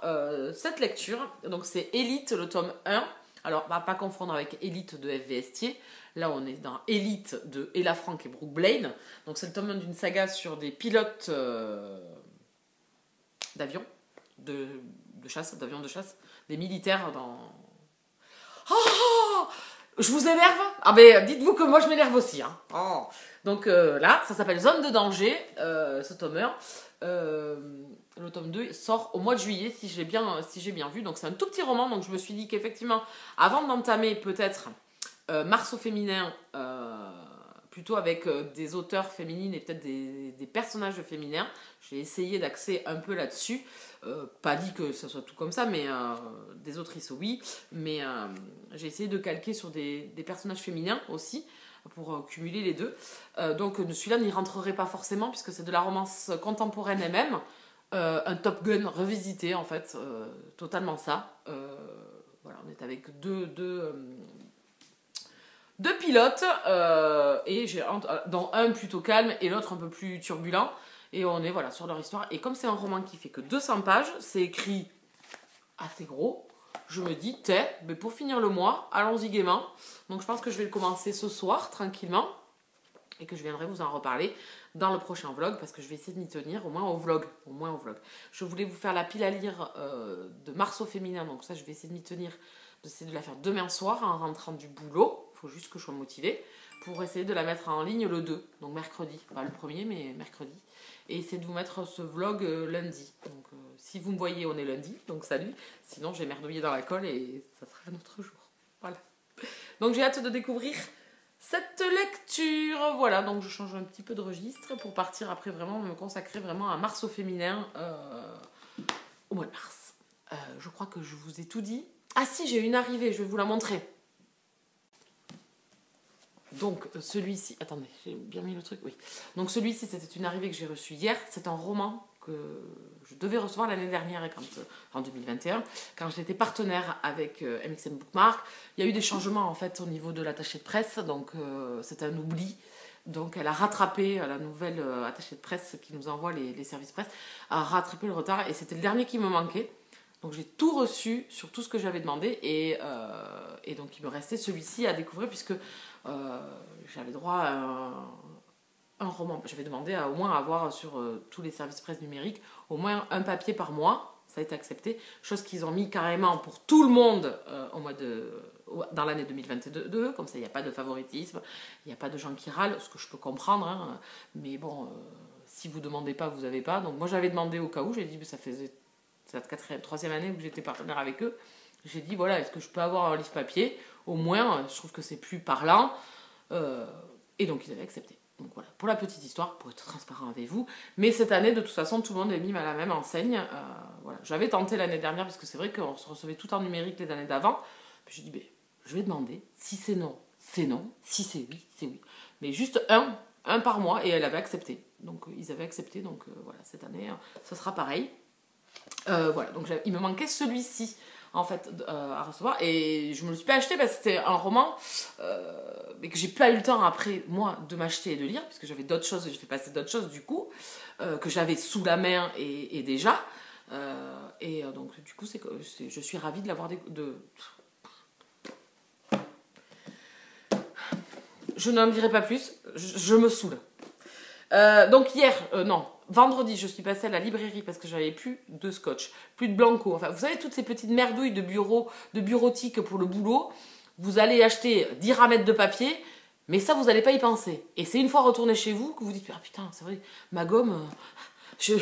cette lecture, donc c'est Élite, le tome 1, alors on va pas confondre avec Élite de F.V. Estier, là on est dans Élite de Ella Frank et Brooke Blaine, donc c'est le tome 1 d'une saga sur des pilotes d'avions de chasse, des militaires dans... Oh, je vous énerve? Ah ben dites-vous que moi je m'énerve aussi. Hein. Oh. Donc là, ça s'appelle Zone de danger, ce tome 1. Le tome 2 sort au mois de juillet, si j'ai bien vu. Donc c'est un tout petit roman, donc je me suis dit qu'effectivement, avant d'entamer peut-être Mars au féminin, plutôt avec des auteurs féminines et peut-être des personnages féminins, j'ai essayé d'axer un peu là-dessus. Pas dit que ça soit tout comme ça, mais des autrices oui, mais j'ai essayé de calquer sur des personnages féminins aussi pour cumuler les deux. Donc celui-là n'y rentrerait pas forcément puisque c'est de la romance contemporaine elle-même, un Top Gun revisité en fait, totalement ça. Voilà, on est avec deux pilotes et dont un plutôt calme et l'autre un peu plus turbulent. Et on est voilà sur leur histoire. Et comme c'est un roman qui fait que 200 pages, c'est écrit assez gros. Je me dis, mais pour finir le mois, allons-y gaiement. Donc je pense que je vais le commencer ce soir, tranquillement. Et que je viendrai vous en reparler dans le prochain vlog. Parce que je vais essayer de m'y tenir, au moins au vlog. Je voulais vous faire la pile à lire de Mars au féminin. Donc ça, je vais essayer de m'y tenir. J'essaie de la faire demain soir en rentrant du boulot. Il faut juste que je sois motivée. Pour essayer de la mettre en ligne le 2. Donc mercredi. Pas le premier, mais mercredi. Et essayer de vous mettre ce vlog lundi. Donc si vous me voyez, on est lundi, donc salut. Sinon, j'ai merdouillé dans la colle et ça sera un autre jour. Voilà. Donc j'ai hâte de découvrir cette lecture. Voilà, donc je change un petit peu de registre pour partir après vraiment me consacrer vraiment à Mars au féminin au mois de mars. Je crois que je vous ai tout dit. Ah si, j'ai une arrivée, je vais vous la montrer. Donc celui-ci, attendez, j'ai bien mis le truc, oui. Donc celui-ci, c'était une arrivée que j'ai reçue hier. C'est un roman que je devais recevoir l'année dernière, en 2021, quand j'étais partenaire avec MXM Bookmark. Il y a eu des changements en fait au niveau de l'attaché de presse, donc c'est un oubli. Donc elle a rattrapé, la nouvelle attachée de presse qui nous envoie les services presse, a rattrapé le retard et c'était le dernier qui me manquait. Donc j'ai tout reçu sur tout ce que j'avais demandé et donc il me restait celui-ci à découvrir puisque j'avais droit à un roman. J'avais demandé à au moins avoir sur tous les services presse numériques au moins un papier par mois. Ça a été accepté. Chose qu'ils ont mis carrément pour tout le monde dans l'année 2022. Comme ça, il n'y a pas de favoritisme. Il n'y a pas de gens qui râlent, ce que je peux comprendre. Hein. Mais bon, si vous ne demandez pas, vous n'avez pas. Donc moi, j'avais demandé au cas où. J'ai dit que ça faisait la troisième année où j'étais partenaire avec eux. J'ai dit, voilà, est-ce que je peux avoir un livre papier? Au moins, je trouve que c'est plus parlant. Et donc, ils avaient accepté. Donc voilà, pour la petite histoire, pour être transparent avec vous. Mais cette année, de toute façon, tout le monde est mis à la même enseigne. Voilà. J'avais tenté l'année dernière, parce que c'est vrai qu'on se recevait tout en numérique les années d'avant. Puis j'ai dit, ben, je vais demander. Si c'est non, c'est non. Si c'est oui, c'est oui. Mais juste un par mois, et elle avait accepté. Donc ils avaient accepté, donc voilà, cette année, ça sera pareil. Voilà, donc il me manquait celui-ci en fait à recevoir et je me le suis pas acheté parce que c'était un roman mais que j'ai pas eu le temps après moi de m'acheter et de lire puisque j'avais d'autres choses et je fais passer d'autres choses du coup que j'avais sous la main et déjà donc du coup je suis ravie de l'avoir je n'en dirai pas plus, je me saoule. Donc hier, non, vendredi, je suis passée à la librairie parce que j'avais plus de scotch, plus de blanco. Enfin, vous savez, toutes ces petites merdouilles de bureautique pour le boulot. Vous allez acheter 10 ramettes de papier, mais ça, vous n'allez pas y penser. Et c'est une fois retourné chez vous que vous dites, ah putain, c'est vrai, ma gomme, je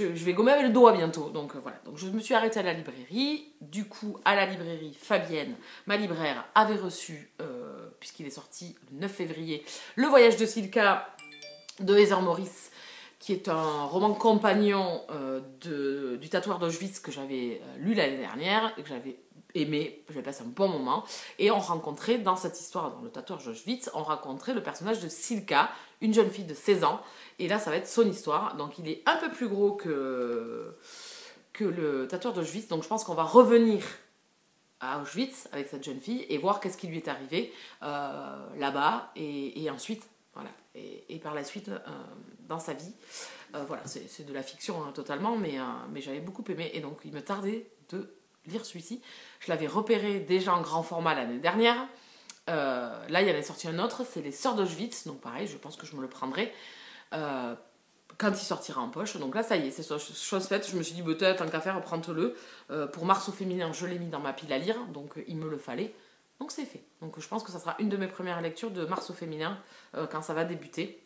vais gommer avec le doigt bientôt. Donc voilà, donc je me suis arrêtée à la librairie. Du coup, à la librairie, Fabienne, ma libraire, avait reçu, puisqu'il est sorti le 9 février, Le Voyage de Silka de Heather Morris, qui est un roman compagnon du tatoueur d'Auschwitz que j'avais lu l'année dernière et que j'avais aimé, j'avais passé un bon moment. Et on rencontrait dans cette histoire, dans le tatoueur d'Auschwitz, on rencontrait le personnage de Silka, une jeune fille de 16 ans. Et là, ça va être son histoire. Donc il est un peu plus gros que le tatoueur d'Auschwitz. Donc je pense qu'on va revenir à Auschwitz avec cette jeune fille et voir qu'est-ce qui lui est arrivé là-bas et ensuite voilà et par la suite dans sa vie voilà c'est de la fiction hein, totalement mais j'avais beaucoup aimé et donc il me tardait de lire celui-ci. Je l'avais repéré déjà en grand format l'année dernière. Là il y en a sorti un autre, c'est Les Sœurs d'Auschwitz, donc pareil je pense que je me le prendrai quand il sortira en poche. Donc là, ça y est, c'est chose faite. Je me suis dit, peut-être, tant qu'à faire, prends-le. Pour Mars au féminin, je l'ai mis dans ma pile à lire, donc il me le fallait. Donc c'est fait. Donc je pense que ça sera une de mes premières lectures de Mars au féminin quand ça va débuter.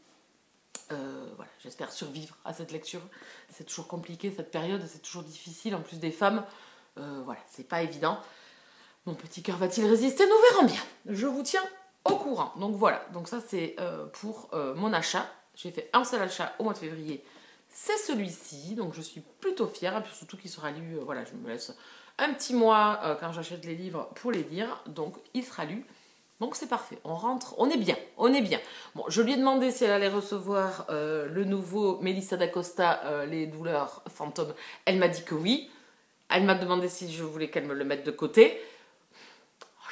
Voilà, j'espère survivre à cette lecture. C'est toujours compliqué cette période, c'est toujours difficile. En plus des femmes, voilà, c'est pas évident. Mon petit cœur va-t-il résister? Nous verrons bien. Je vous tiens au courant. Donc voilà, donc ça c'est pour mon achat. J'ai fait un seul achat au mois de février, c'est celui-ci, donc je suis plutôt fière, et puis surtout qu'il sera lu, voilà, je me laisse un petit mois quand j'achète les livres pour les lire, donc il sera lu, donc c'est parfait, on rentre, on est bien, on est bien. Bon, je lui ai demandé si elle allait recevoir le nouveau Melissa d'Acosta, Les douleurs fantômes, elle m'a dit que oui, elle m'a demandé si je voulais qu'elle me le mette de côté.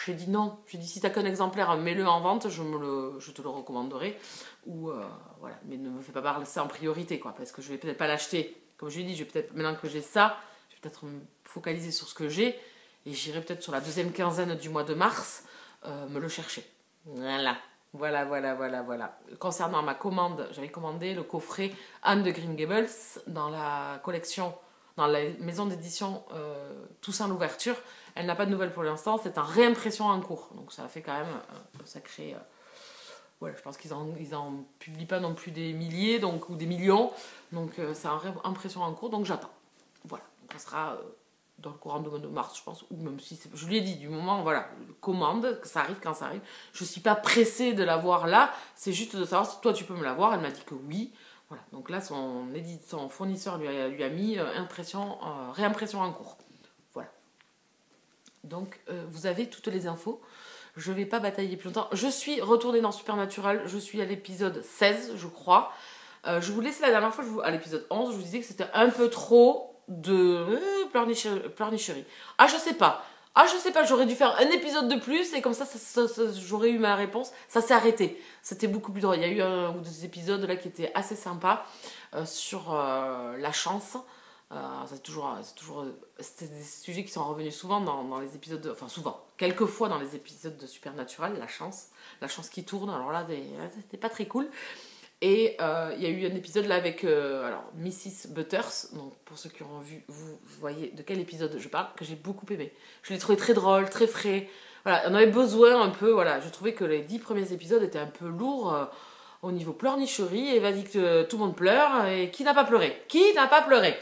J'ai dit non, j'ai dit si t'as qu'un exemplaire, mets-le en vente, je te le recommanderai. Ou voilà, mais ne me fais pas parler ça en priorité, quoi, parce que je vais peut-être pas l'acheter. Comme je lui ai dit, je vais peut-être, maintenant que j'ai ça, je vais peut-être me focaliser sur ce que j'ai, et j'irai peut-être sur la deuxième quinzaine du mois de mars me le chercher. Voilà. Concernant ma commande, j'avais commandé le coffret Anne de Green Gables dans la collection, dans la maison d'édition Toussaint l'ouverture. Elle n'a pas de nouvelles pour l'instant, c'est en réimpression en cours. Donc ça a fait quand même un sacré... voilà, je pense qu'ils en publient pas non plus des milliers ou des millions. Donc c'est en réimpression en cours, donc j'attends. Voilà, donc ça sera dans le courant de mars, je pense. Ou même si je lui ai dit, du moment, voilà, commande, que ça arrive quand ça arrive. Je suis pas pressée de l'avoir là, c'est juste de savoir si toi tu peux me l'avoir. Elle m'a dit que oui. Voilà, donc là son fournisseur lui a mis réimpression en cours. Voilà. Donc vous avez toutes les infos. je vais pas batailler plus longtemps. Je suis retournée dans Supernatural, je suis à l'épisode 16, je crois. Je vous laissais la dernière fois, à l'épisode 11, je vous disais que c'était un peu trop de pleurnicherie. Ah, je sais pas. J'aurais dû faire un épisode de plus et comme ça, j'aurais eu ma réponse. Ça s'est arrêté. C'était beaucoup plus drôle. Il y a eu un ou deux épisodes là qui étaient assez sympas sur la chance. C'est des sujets qui sont revenus souvent dans les épisodes, enfin souvent, quelques fois dans les épisodes de Supernatural, la chance qui tourne. Alors là, c'était pas très cool. Et il y a eu un épisode là avec Mrs. Butters, donc pour ceux qui ont vu, vous voyez de quel épisode je parle, que j'ai beaucoup aimé. Je l'ai trouvé très drôle, très frais. Voilà, on avait besoin un peu, voilà, je trouvais que les 10 premiers épisodes étaient un peu lourds au niveau pleurnicherie, et vas-y que tout le monde pleure, et qui n'a pas pleuré? Qui n'a pas pleuré?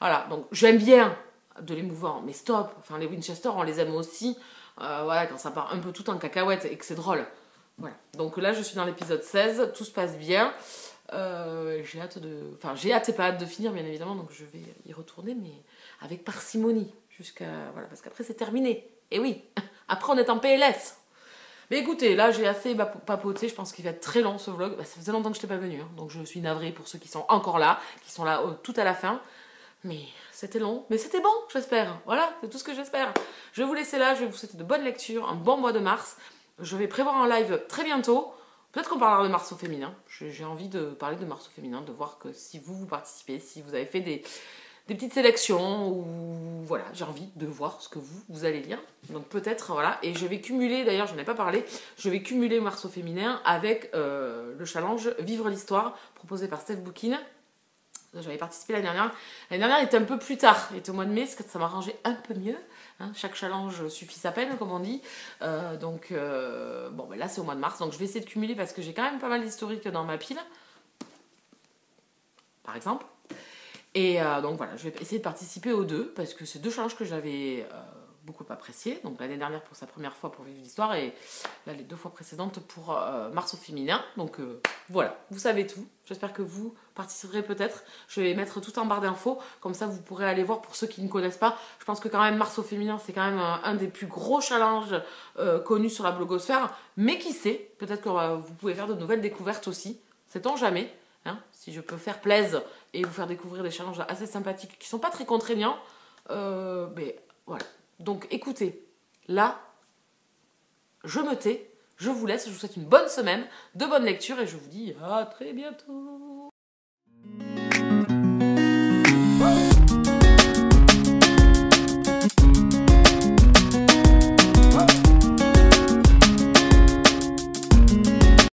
Voilà, donc j'aime bien de l'émouvant, mais stop, enfin les Winchester on les aime aussi, voilà, quand ça part un peu tout en cacahuète et que c'est drôle. Voilà, donc là je suis dans l'épisode 16, tout se passe bien. J'ai hâte et pas hâte de finir bien évidemment, donc je vais y retourner, mais avec parcimonie, voilà, parce qu'après c'est terminé. Et oui, après on est en PLS. Mais écoutez, là j'ai assez papoté, je pense qu'il va être très long ce vlog. Ça faisait longtemps que je n'étais pas venue, hein, donc je suis navrée pour ceux qui sont encore là, qui sont là tout à la fin. Mais c'était long, mais c'était bon, j'espère. Voilà, c'est tout ce que j'espère. Je vais vous laisser là, je vais vous souhaiter de bonnes lectures, un bon mois de mars. Je vais prévoir un live très bientôt. Peut-être qu'on parlera de mars au féminin. J'ai envie de parler de mars au féminin, de voir que si vous participez, si vous avez fait des petites sélections, ou voilà, j'ai envie de voir ce que vous allez lire. Donc peut-être, voilà. Et je vais cumuler, d'ailleurs, je n'en ai pas parlé, je vais cumuler mars au féminin avec le challenge Vivre l'histoire, proposé par Steph Bookin. J'avais participé l'année dernière. L'année dernière était un peu plus tard, était au mois de mai, parce que ça m'arrangeait un peu mieux. Hein. Chaque challenge suffit sa peine, comme on dit. Bon, ben là c'est au mois de mars, donc je vais essayer de cumuler parce que j'ai quand même pas mal d'historiques dans ma pile, par exemple. Et donc voilà, je vais essayer de participer aux deux, parce que c'est deux challenges que j'avais beaucoup apprécié. Donc l'année dernière pour sa première fois pour Vivre l'histoire, et là les 2 fois précédentes pour mars au féminin. Donc voilà, vous savez tout. J'espère que vous participerez peut-être. Je vais mettre tout en barre d'infos, comme ça vous pourrez aller voir pour ceux qui ne connaissent pas. Je pense que quand même mars au féminin c'est quand même un des plus gros challenges connus sur la blogosphère. Mais qui sait, peut-être que vous pouvez faire de nouvelles découvertes aussi. Sait-on jamais, hein, si je peux faire plaisir et vous faire découvrir des challenges assez sympathiques qui sont pas très contraignants. Mais voilà. Donc écoutez, là, je me tais, je vous laisse, je vous souhaite une bonne semaine, de bonnes lectures et je vous dis à très bientôt.